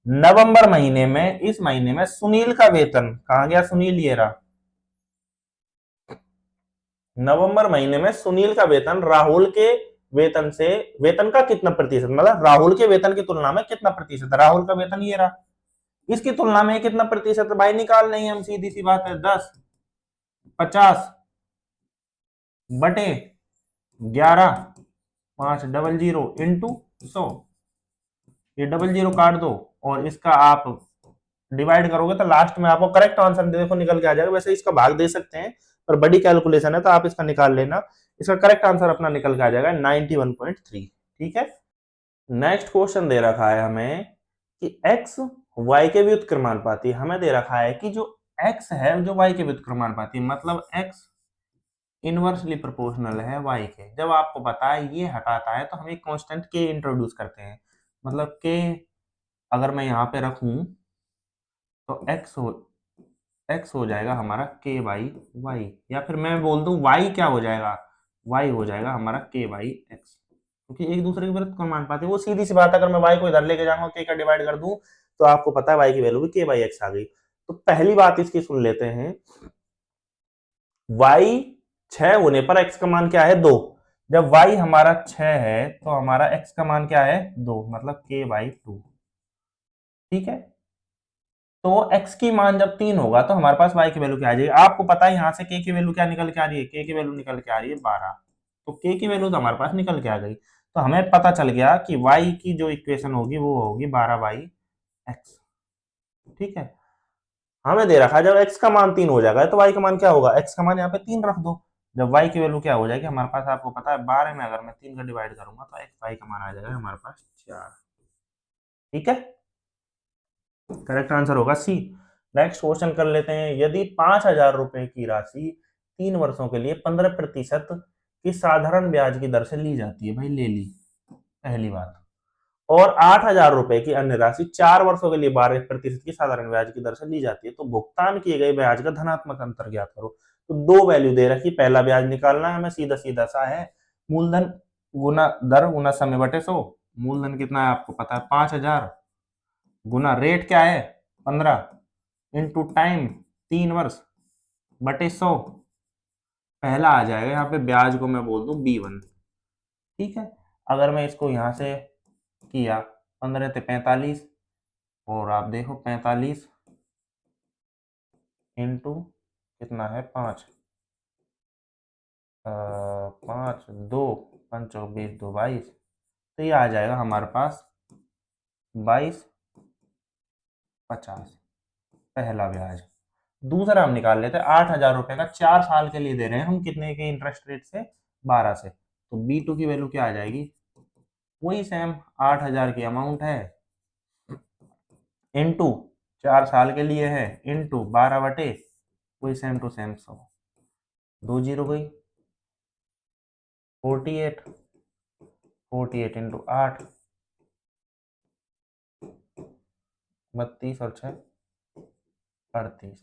नवंबर महीने में, इस महीने में सुनील का वेतन, कहां गया सुनील, ये रहा। नवंबर महीने में सुनील का वेतन राहुल के वेतन से, वेतन का कितना प्रतिशत, मतलब राहुल के वेतन की तुलना में कितना प्रतिशत, राहुल का वेतन ये रहा, इसकी तुलना में कितना प्रतिशत भाई निकाल नहीं, हम सीधी सी बात है, 10 50 बटे 11 500 इंटू 100, ये 00 काट दो और इसका आप डिवाइड करोगे तो लास्ट में आपको करेक्ट आंसर देखो निकल के आ जाएगा। वैसे इसका भाग दे सकते हैं, पर बड़ी कैलकुलेशन है तो आप इसका निकाल लेना। इसका करेक्ट आंसर अपना निकल के आ जाएगा 91.3, ठीक है। नेक्स्ट क्वेश्चन दे रखा है हमें कि x y के व्युत्क्रमानुपाती, हमें दे रखा है कि जो x है जो y के व्युत्क्रमानुपाती, मतलब x इनवर्सली प्रोपोर्शनल है y के। जब आपको पता है ये हटाता है तो हम एक कांस्टेंट k इंट्रोड्यूस करते हैं, मतलब k अगर मैं यहाँ पे रखूं तो x हो जाएगा हमारा k बाई y, या फिर मैं बोल दूं y क्या हो जाएगा, y हो जाएगा हमारा k बाई x, क्योंकि एक दूसरे के विरुद्ध कौन मान पाते हैं। वो सीधी सी बात है, अगर मैं y को इधर लेके जाऊंगा k का डिवाइड कर दूं तो आपको पता है y की वैल्यू भी k बाई x आ गई। तो पहली बात इसकी सुन लेते हैं, y 6 होने पर x का मान क्या है 2। जब y हमारा 6 है तो हमारा x का मान क्या है 2, मतलब k बाई 2, ठीक है। तो x की मान जब 3 होगा तो हमारे पास y की वैल्यू क्या आ जाएगी, आपको पता है यहां से k की वैल्यू क्या निकल के आ रही है, k की वैल्यू निकल के आ रही है 12। तो k की वैल्यू तो हमारे पास निकल के आ गई। तो हमें पता चल गया कि y की जो इक्वेशन होगी वो होगी 12/x। ठीक है, हमें दे रखा है जब x का मान 3 हो जाएगा तो y का मान क्या होगा, x का मान यहाँ पे 3 रख दो। जब y की वैल्यू क्या हो जाएगी हमारे पास, आपको पता है 12 में अगर मैं 3 का डिवाइड करूंगा तो y का मान आ जाएगा हमारे पास 4। ठीक है, करेक्ट आंसर होगा सी। नेक्स्ट क्वेश्चन कर लेते हैं। यदि 5,000 रुपए की राशि 3 वर्षों के लिए 15% की साधारण ब्याज की दर से ली जाती है, भाई ले ली पहली बात, और 8,000 रुपए की अन्य राशि 4 वर्षों के लिए 12% की साधारण ब्याज की दर से ली जाती है, तो भुगतान किए गए ब्याज का धनात्मक अंतर ज्ञात करो। तो दो वैल्यू दे रखी, पहला ब्याज निकालना है हमें, सीधा सीधा सा है, मूलधन गुना दर गुना समय बटे 100। मूलधन कितना है आपको पता है 5,000, गुना रेट क्या है 15, इंटू टाइम 3 वर्ष बटे 100। पहला आ जाएगा, यहाँ पे ब्याज को मैं बोल दूं B1। ठीक है, अगर मैं इसको यहां से किया 15 से 45, और आप देखो 45 इंटू कितना है 5, 5 2 5 24 2 22, तो ये आ जाएगा हमारे पास 22,50 पहला ब्याज। दूसरा हम निकाल लेते हैं, 8,000 रुपए का 4 साल के लिए दे रहे हैं हम, कितने के इंटरेस्ट रेट से, 12 से, तो B2 की वैल्यू क्या आ जाएगी, वही सेम 8,000 की अमाउंट है, इंटू 4 साल के लिए है, इंटू 12 बटे वही सेम टू सेम 100, 2 जीरो गई, 48, 48 इंटू 8 32 और 6 38,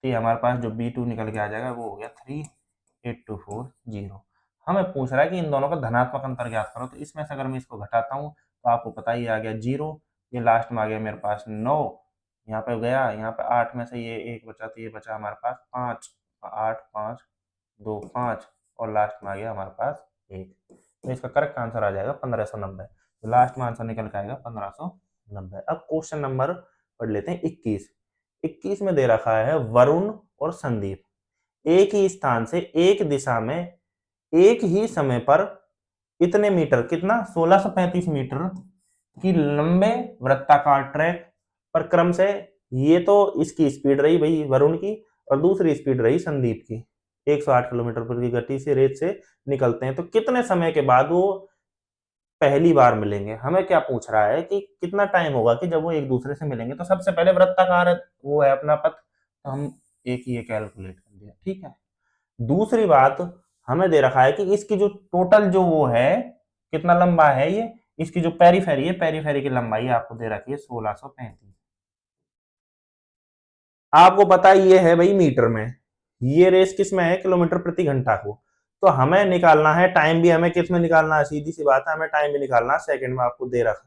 तो ये हमारे पास जो B2 निकल के आ जाएगा वो हो गया 38240। हमें पूछ रहा है कि इन दोनों का धनात्मक अंतर ज्ञात करो, तो इसमें से अगर मैं इसको घटाता हूँ तो आपको पता ही आ गया 0, ये लास्ट में आ गया मेरे पास 9, यहाँ पे गया, यहाँ पे 8 में से ये 1 बचा, तो ये बचा हमारे पास 5, 8 5 2 5, और लास्ट में आ गया हमारे पास 1, तो इसका करेक्ट आंसर आ जाएगा 1590। तो लास्ट में आंसर निकल के आएगा 1590। अब क्वेश्चन नंबर पढ़ लेते हैं 21। 21 में दे रखा है वरुण और संदीप एक ही स्थान से एक दिशा में एक ही समय पर इतने मीटर, कितना 1635 मीटर की लंबे वृत्ताकार ट्रैक पर क्रम से, ये तो इसकी स्पीड रही भाई वरुण की, और दूसरी स्पीड रही संदीप की, 108 किलोमीटर प्रति गति से रेत से निकलते हैं, तो कितने समय के बाद वो पहली बार मिलेंगे। हमें क्या पूछ रहा है कि कितना टाइम होगा कि जब वो एक दूसरे से मिलेंगे। तो सबसे पहले वृत्ताकार वो है अपना पथ, तो हम एक ही ये कैलकुलेट कर दिया। ठीक है, दूसरी बात हमें दे रखा है कि इसकी जो टोटल जो वो है कितना लंबा है, ये इसकी जो पेरीफेरी है, पेरीफेरी की लंबाई आपको दे रखी है 1635। आपको पता है ये है भाई मीटर में, ये रेस किस में है, किलोमीटर प्रति घंटा को। तो हमें निकालना है टाइम भी, हमें किस में निकालना है, सीधी सी बात है, हमें टाइम भी निकालना है, सेकंड में आपको दे रखा है।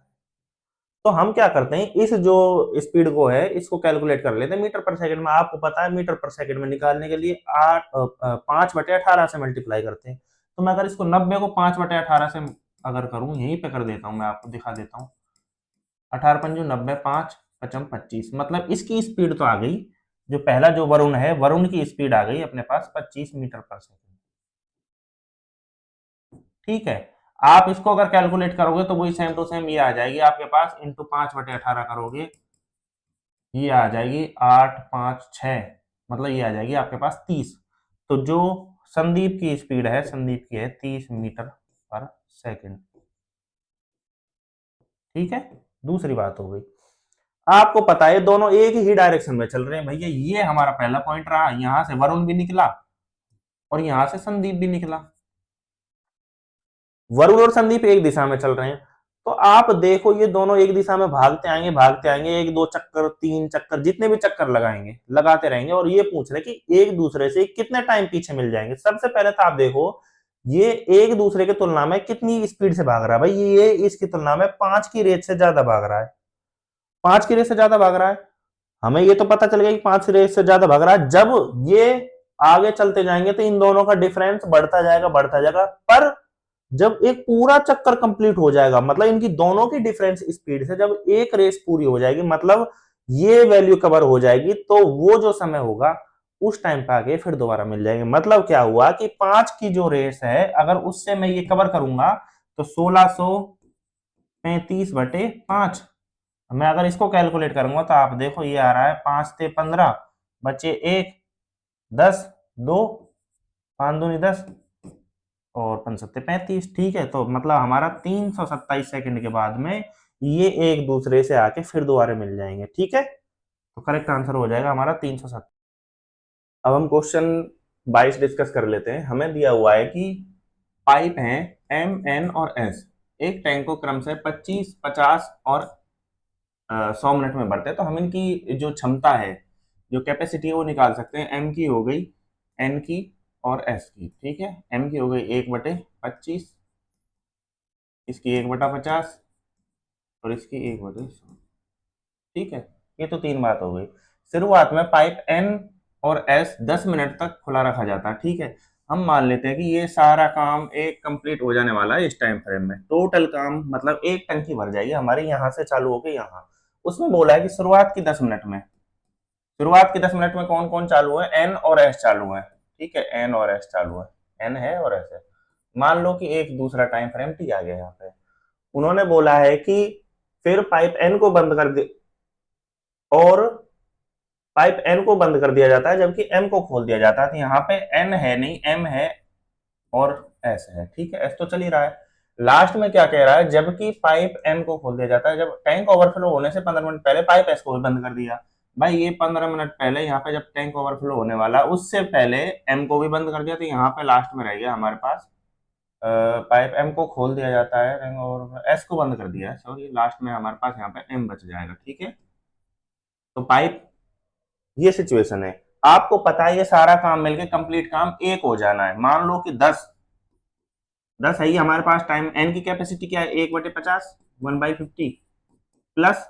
तो हम क्या करते हैं, इस जो स्पीड को है इसको कैलकुलेट कर लेते हैं मीटर पर सेकंड में। आपको पता है मीटर पर सेकंड में निकालने के लिए 5/18 से मल्टीप्लाई करते हैं। तो मैं अगर इसको 90 को 5/18 से अगर करूं, यहीं पे कर देता हूं, मैं आपको दिखा देता हूं, 18 पंजू 90, 5 पचम 25, मतलब इसकी स्पीड तो आ गई, जो पहला जो वरुण है, वरुण की स्पीड आ गई अपने पास 25 मीटर पर सेकंड। ठीक है, आप इसको अगर कैलकुलेट करोगे तो वही सेम टू सेम ये आ जाएगी आपके पास, इंटू 5/18 करोगे, ये आ जाएगी 8 5 6, मतलब ये आ जाएगी आपके पास 30। तो जो संदीप की स्पीड है, संदीप की है 30 मीटर पर सेकंड। ठीक है, दूसरी बात हो गई, आपको पता है दोनों एक ही डायरेक्शन में चल रहे हैं भैया, ये हमारा पहला पॉइंट रहा, यहां से वरुण भी निकला और यहां से संदीप भी निकला, वरुण और संदीप एक दिशा में चल रहे हैं। तो आप देखो ये दोनों एक दिशा में भागते आएंगे, भागते आएंगे, 1 2 चक्कर 3 चक्कर, जितने भी चक्कर लगाएंगे लगाते रहेंगे, और ये पूछ रहे कि एक दूसरे से कितने टाइम पीछे मिल जाएंगे। सबसे पहले तो आप देखो ये एक दूसरे की तुलना में कितनी स्पीड से भाग रहा है, भाई ये इसकी तुलना में 5 की रेट से ज्यादा भाग रहा है, 5 की रेट से ज्यादा भाग रहा है। हमें ये तो पता चल गया कि 5 की रेट से ज्यादा भाग रहा है। जब ये आगे चलते जाएंगे तो इन दोनों का डिफरेंस बढ़ता जाएगा, बढ़ता जाएगा, पर जब एक पूरा चक्कर कंप्लीट हो जाएगा, मतलब इनकी दोनों की डिफरेंस स्पीड से जब एक रेस पूरी हो जाएगी, मतलब ये वैल्यू कवर हो जाएगी, तो वो जो समय होगा उस टाइम पे आके फिर दोबारा मिल जाएंगे। मतलब क्या हुआ कि 5 की जो रेस है, अगर उससे मैं ये कवर करूंगा तो 1635/5। मैं अगर इसको कैलकुलेट करूंगा तो आप देखो ये आ रहा है 5 ते 15, बचे 1, 10, 2, 5 दूनी 10 और 5 सत्ते 35। ठीक है, तो मतलब हमारा 327 सेकंड के बाद में ये एक दूसरे से आके फिर दोबारा मिल जाएंगे। ठीक है, तो करेक्ट आंसर हो जाएगा हमारा 370। अब हम क्वेश्चन 22 डिस्कस कर लेते हैं। हमें दिया हुआ है कि पाइप हैं एम, एन और एस, एक टैंक को क्रम से 25, 50 और 100 मिनट में भरते हैं। तो हम इनकी जो क्षमता है, जो कैपेसिटी है वो निकाल सकते हैं। एम की हो गई, एन की और एस की। ठीक है, एम की हो गई 1/25, इसकी 1/50 और इसकी 1/100। ठीक है, ये तो तीन बात हो गई। शुरुआत में पाइप एन और एस 10 मिनट तक खुला रखा जाता है। ठीक है, हम मान लेते हैं कि ये सारा काम एक कंप्लीट हो जाने वाला है इस टाइम फ्रेम में। टोटल काम मतलब एक टंकी भर जाएगी हमारी यहाँ से चालू होकर यहाँ। उसमें बोला है कि शुरुआत की 10 मिनट में, शुरुआत के 10 मिनट में कौन कौन चालू है, एन और एस चालू है। ठीक है, एन और एस चालू है, एन है और एस है। मान लो कि एक दूसरा टाइम फ्रेम टी आ गया यहाँ पे। उन्होंने बोला है कि फिर पाइप एन को बंद कर दे और पाइप एन को बंद कर दिया जाता है जबकि एम को खोल दिया जाता है। तो यहाँ पे एन है नहीं, एम है और एस है। ठीक है, एस तो चल ही रहा है। लास्ट में क्या कह रहा है, जबकि पाइप एम को खोल दिया जाता है जब टैंक ओवरफ्लो होने से 15 मिनट पहले पाइप एस को भी बंद कर दिया। भाई ये 15 मिनट पहले यहाँ पे जब टैंक ओवरफ्लो होने वाला उससे पहले एम को भी बंद कर दिया। तो यहाँ पे लास्ट में रह गया हमारे पास पाइप एम को खोल दिया जाता है और एस को बंद कर दिया है, सॉरी। लास्ट में हमारे पास यहाँ पे एम बच जाएगा। ठीक है, तो पाइप, ये सिचुएशन है। आपको पता है ये सारा काम मिलके कंप्लीट काम एक हो जाना है। मान लो कि 10 है, ये हमारे पास टाइम। एन की कैपेसिटी क्या है, 1/50, 1/50 प्लस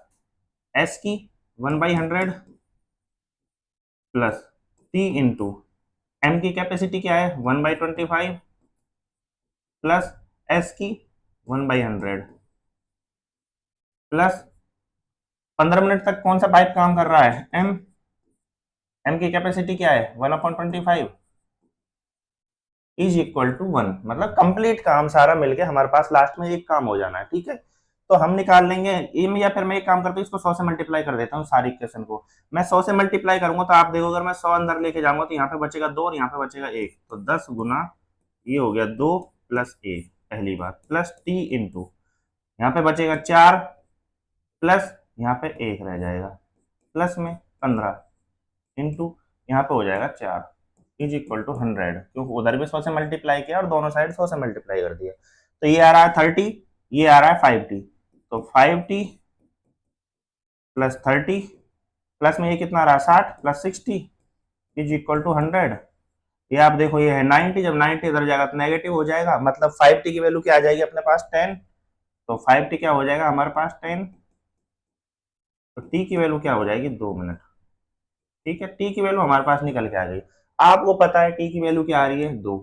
एस की 1/100 प्लस टी इंटू एम की कैपेसिटी क्या है 1/25 प्लस एस की 1/100 प्लस 15 मिनट तक कौन सा पाइप काम कर रहा है, एम। एम की कैपेसिटी क्या है 1/25 इज इक्वल टू 1। मतलब कंप्लीट काम सारा मिलके हमारे पास लास्ट में एक काम हो जाना है। ठीक है, तो हम निकाल लेंगे या फिर मैं एक काम करता हूँ, इसको 100 से मल्टीप्लाई कर देता हूँ सारी इक्वेशन को। मैं 100 से मल्टीप्लाई करूंगा तो आप देखो, अगर मैं 100 अंदर लेके जाऊंगा तो यहाँ पे बचेगा 2 और यहाँ पे बचेगा 1। तो 10 गुना ये हो गया 2 प्लस 1, पहली बात, प्लस टी इंटू यहाँ पे बचेगा 4 प्लस यहाँ पे 1 रह जाएगा, प्लस में 15 इंटू यहाँ पे हो जाएगा 4 इज इक्वल टू 100, क्योंकि उधर भी 100 से मल्टीप्लाई किया और दोनों साइड 100 से मल्टीप्लाई कर दिया। तो ये आ रहा है 30, ये आ रहा है 5t। तो 5t प्लस 30 प्लस में ये कितना आ रहा है 60 प्लस 60 इज इक्वल टू 100। ये आप देखो ये है 90, जब 90 इधर जाएगा तो नेगेटिव हो जाएगा, मतलब 5t की वैल्यू क्या आ जाएगी अपने पास 10। तो 5t क्या हो जाएगा हमारे पास 10। तो t की वैल्यू क्या हो जाएगी 2 मिनट। ठीक है, टी की वैल्यू हमारे पास निकल के आ गई। आपको पता है टी की वैल्यू क्या आ रही है 2।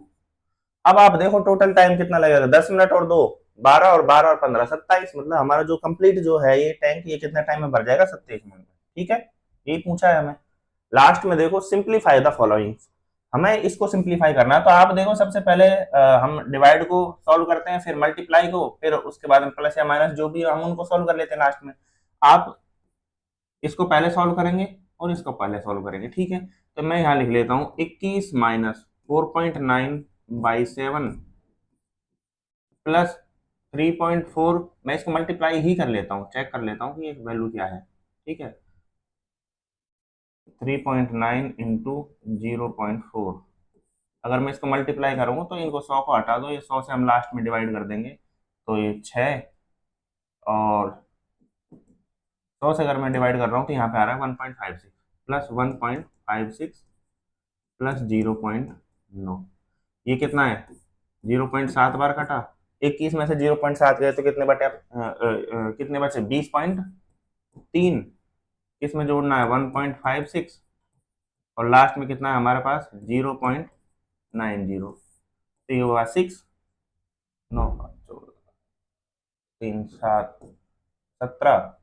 अब आप देखो टोटल टाइम कितना लगेगा, 10 मिनट और 2 12 और 12 और 15 27। मतलब हमारा जो कंप्लीट जो है ये टैंक, ये कितने टाइम में भर जाएगा 27 मिनट में। ठीक है, यही पूछा है हमें। लास्ट में देखो सिंप्लीफाई द फॉलोइंग, हमें इसको सिंप्लीफाई करना है। तो आप देखो सबसे पहले हम डिवाइड को सॉल्व करते हैं, फिर मल्टीप्लाई को, फिर उसके बाद में प्लस या माइनस जो भी हम उनको सॉल्व कर लेते हैं लास्ट में। आप इसको पहले सॉल्व करेंगे और इसको पहले सॉल्व करेंगे। ठीक है, तो मैं यहाँ लिख लेता हूँ 21 माइनस 4.9/7 प्लस 3.4। मैं इसको मल्टीप्लाई ही कर लेता हूँ, चेक कर लेता हूँ कि एक वैल्यू क्या है। ठीक है, 3.9 इंटू 0.4। अगर मैं इसको मल्टीप्लाई करूँगा तो इनको 100 को हटा दो, ये 100 से हम लास्ट में डिवाइड कर देंगे तो ये 6, और 100 से अगर मैं डिवाइड कर रहा हूँ तो यहाँ पे आ रहा है 1.56 प्लस 1.56 प्लस 0.9। ये कितना है 0.7 बार कटा, 21 में से 0.7 गए तो कितने बटे कितने बचे 20.3। इसमें जोड़ना है 1.56 और लास्ट में कितना है हमारे पास 0.90। तो ये हुआ 6 9 3 7 17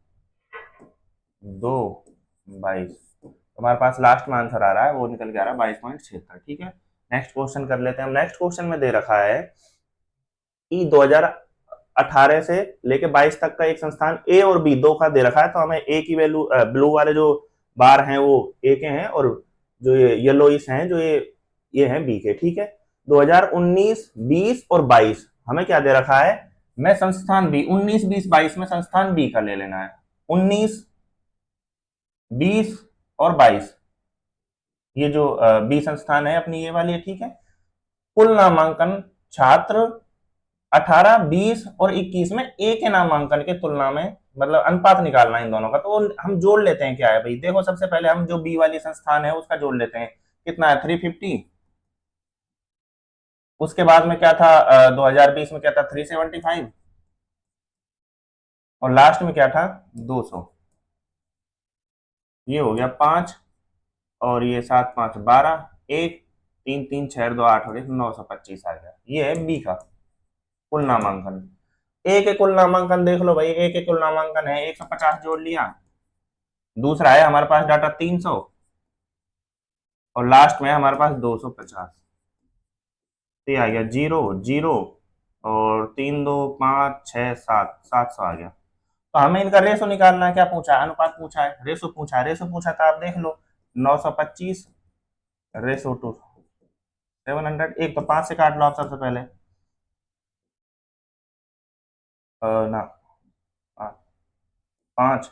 2 22। हमारे पास लास्ट में आंसर आ रहा है, वो निकल के आ रहा है 22.76। ठीक है, नेक्स्ट क्वेश्चन कर लेते हैं हम। नेक्स्ट क्वेश्चन में दे रखा है कि 18 से लेके 22 तक का एक संस्थान ए और बी दो का दे रखा है, तो हमें ए की वैल्यू, ब्लू वाले जो बार हैं वो ए के हैं, और जो ये येलोइश हैं जो ये हैं बी के। ठीक है, 2019, 20 और 22 हमें क्या दे रखा है, मैं संस्थान बी 19, 20, 22 में संस्थान बी का ले लेना है। 19, 20 और 22 ये जो बी संस्थान है अपनी ये वाली है। ठीक है, कुल नामांकन छात्र 18, 20 और 21 में ए के नामांकन के तुलना में, मतलब अनुपात निकालना है इन दोनों का। तो हम जोड़ लेते हैं, क्या है भाई, देखो सबसे पहले हम जो बी वाली संस्थान है उसका जोड़ लेते हैं, कितना है 350। उसके बाद में क्या था 2020 में क्या था 375, और लास्ट में क्या था 200। ये हो गया 5, और ये 7, 5, 12, 1, 3, 3, 6, 2, 8 हो गए, 925 आ गया। ये है बी का कुल नामांकन। ए के कुल नामांकन देख लो भाई, ए के कुल नामांकन है 150 जोड़ लिया। दूसरा है हमारे पास डाटा 300, और लास्ट में हमारे पास 250। तो ये आ गया 0, 0, और 3, 2, 5, 6, 7, 700 आ गया। तो हमें इनका रेशो निकालना है, क्या पूछा है, अनुपात पूछा है, रेशो पूछा है। रेशो पूछा था आप देख लो, 925 रेशो टू 700। एक तो 5 से काट लो आप सबसे पहले, ना 5,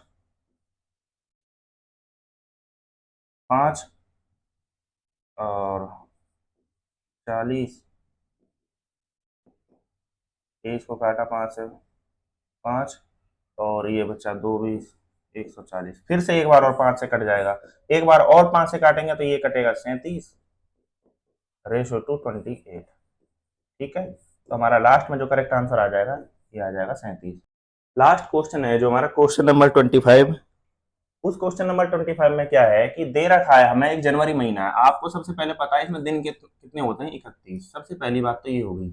5 और 40, इसको काटा 5 से, 5, और ये बच्चा 2, 20, 140। फिर से एक बार और 5 से कट जाएगा, एक बार और 5 से काटेंगे तो ये कटेगा 37 रेशो टू 28। ठीक है, तो हमारा लास्ट में जो करेक्ट आंसर आ जाएगा ये आ जाएगा 37। लास्ट क्वेश्चन है जो हमारा क्वेश्चन नंबर 25। उस क्वेश्चन नंबर 25 में क्या है कि दे रखा है हमें एक जनवरी महीना है। आपको सबसे पहले पता है इसमें दिन कितने होते हैं, 31। सबसे पहली बात तो ये होगी,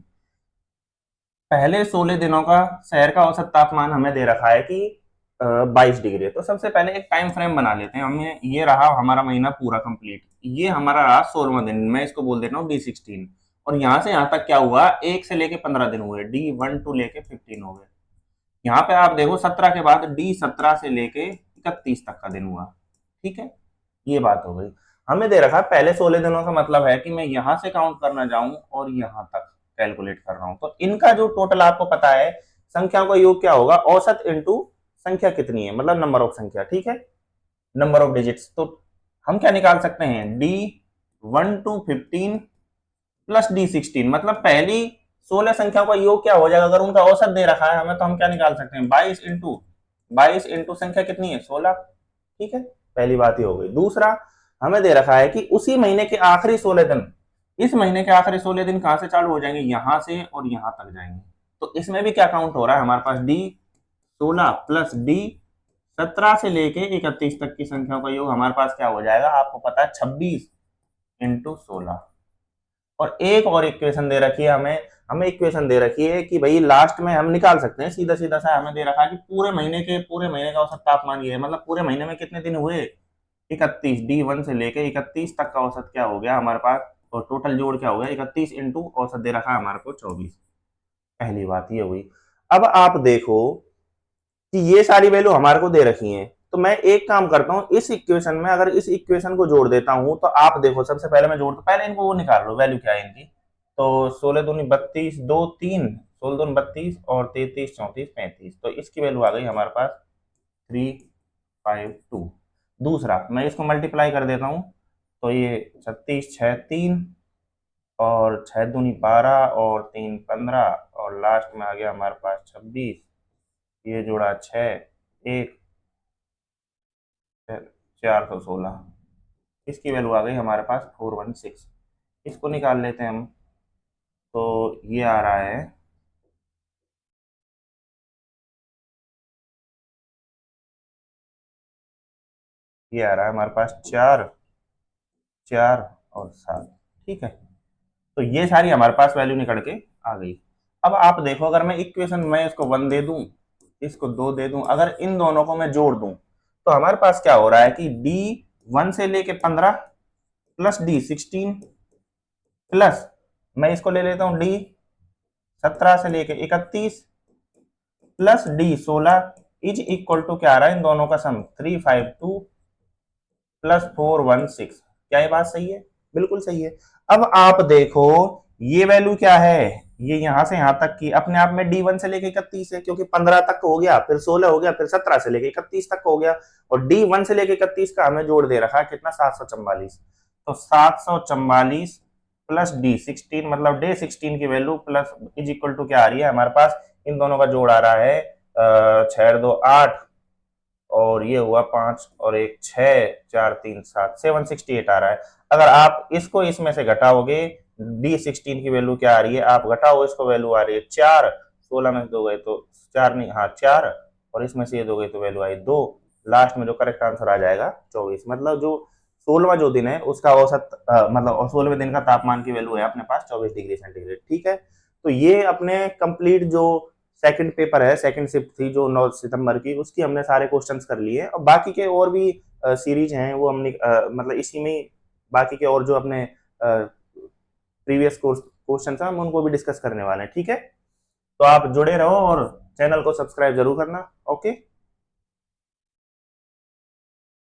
पहले 16 दिनों का शहर का औसत तापमान हमें दे रखा है कि 22 डिग्री। तो सबसे पहले एक टाइम फ्रेम बना लेते हैं। हमें ये रहा हमारा महीना पूरा कंप्लीट, ये हमारा रहा 16वां दिन, मैं इसको बोल देता हूँ D16। और यहाँ से यहाँ तक क्या हुआ, 1 से लेके 15 दिन हुए, D12 लेके 15 हो गए। यहाँ पे आप देखो 17 के बाद D17 से लेके 31 तक का दिन हुआ। ठीक है, ये बात हो गई। हमें दे रखा पहले 16 दिनों का मतलब है कि मैं यहां से काउंट करना जाऊं और यहां तक कैलकुलेट कर रहा हूं। तो इनका जो टोटल आपको पता है, संख्याओं का योग क्या होगा, औसत इंटू संख्या कितनी है, मतलब नंबर ऑफ संख्या। ठीक है, नंबर ऑफ डिजिट्स। तो हम क्या निकाल सकते हैं, D1 to 15 प्लस D16, मतलब पहली 16 संख्याओं का योग क्या हो जाएगा अगर उनका औसत दे रखा है हमें, तो हम क्या निकाल सकते हैं, 22 इंटू संख्या कितनी है 16। ठीक है, पहली बात ये हो गई। दूसरा, हमें दे रखा है कि उसी महीने के आखिरी 16 दिन, इस महीने के आखिरी 16 दिन कहां से चालू हो जाएंगे, यहां से और यहां तक जाएंगे। तो इसमें भी क्या काउंट हो रहा है हमारे पास, D16 प्लस D17 से लेके 31 तक की संख्याओं का योग हमारे पास क्या हो जाएगा, आपको पता है 26 इंटू 16। और एक और इक्वेशन दे रखी है हमें, इक्वेशन दे रखी है कि भाई लास्ट में हम निकाल सकते हैं सीधा सीधा सा। हमें दे रखा है कि पूरे महीने का औसत तापमान ये है, मतलब पूरे महीने में कितने दिन हुए, 31। D1 से लेके 31 तक का औसत क्या हो गया हमारे पास, और टोटल जोड़ क्या हो गया 31 इंटू औसत दे रखा है हमारे को 24। पहली बात ये हुई। अब आप देखो कि ये सारी वैल्यू हमारे को दे रखी है, तो मैं एक काम करता हूं, इस इक्वेशन में अगर इस इक्वेशन को जोड़ देता हूं, तो आप देखो सबसे पहले मैं जोड़, पहले इनको वो निकाल लो वैल्यू क्या है इनकी। तो 16 दूनी 32, 2, 3, 16 दूनी 32 और 33, 34, 35। तो इसकी वैल्यू आ गई हमारे पास 352। दूसरा मैं इसको मल्टीप्लाई कर देता हूं, तो ये 36, 6, 3, और 6 दूनी 12 और 3, 15, और लास्ट में आ गया हमारे पास 26। ये जोड़ा 6, 1, 416। इसकी वैल्यू आ गई हमारे पास 416। इसको निकाल लेते हैं हम, तो ये आ रहा है, ये आ रहा है हमारे पास 4, 4 और 7। ठीक है, तो ये सारी हमारे पास वैल्यू निकल के आ गई। अब आप देखो, अगर मैं इक्वेशन में इसको 1 दे दूं, इसको 2 दे दूं, अगर इन दोनों को मैं जोड़ दूं, तो हमारे पास क्या हो रहा है कि D1 से लेके 15 प्लस D16 प्लस, मैं इसको ले लेता हूं D17 से लेके 31 plus d 16 is equal to क्या आ रहा है इन दोनों का सम 352 प्लस 416। क्या ये बात सही है? बिल्कुल सही है। अब आप देखो ये वैल्यू क्या है, ये यहां से यहां तक की अपने आप में D1 से लेके 31 है, क्योंकि 15 तक हो गया, फिर 16 हो गया, फिर 17 से लेके 31 तक हो गया, और D1 से लेके 31 का हमें जोड़ दे रखा है कितना, 744। तो 744 प्लस D16 मतलब डे 16 की value plus is equal to क्या आ रही है हमारे पास, इन दोनों का जोड़ आ रहा है 6 2 8, और ये हुआ 5 और एक 6, 4 3 7, 768 आ रहा है। अगर आप इसको इसमें से घटाओगे, D16 की वैल्यू क्या आ रही है, आप घटाओ इसको, वैल्यू आ रही है 4, 16 में से 2 गए तो 4 नहीं, हाँ 4, और इसमें से ये 2 गए तो वैल्यू आई 2। लास्ट में जो करेक्ट आंसर आ जाएगा 24। मतलब जो 16वां जो दिन है उसका औसत मतलब 16वें दिन का तापमान की वैल्यू है अपने पास 24 डिग्री सेंटीग्रेड। ठीक है, तो ये अपने कंप्लीट जो सेकंड पेपर है, सेकंड शिफ्ट थी जो 9 सितंबर की, उसकी हमने सारे क्वेश्चंस कर लिए, और बाकी के और भी सीरीज हैं वो हमने मतलब इसी में बाकी के और जो अपने प्रीवियस कोर्स क्वेश्चंस हैं हम उनको भी डिस्कस करने वाले हैं। ठीक है, तो आप जुड़े रहो और चैनल को सब्सक्राइब जरूर करना। ओके।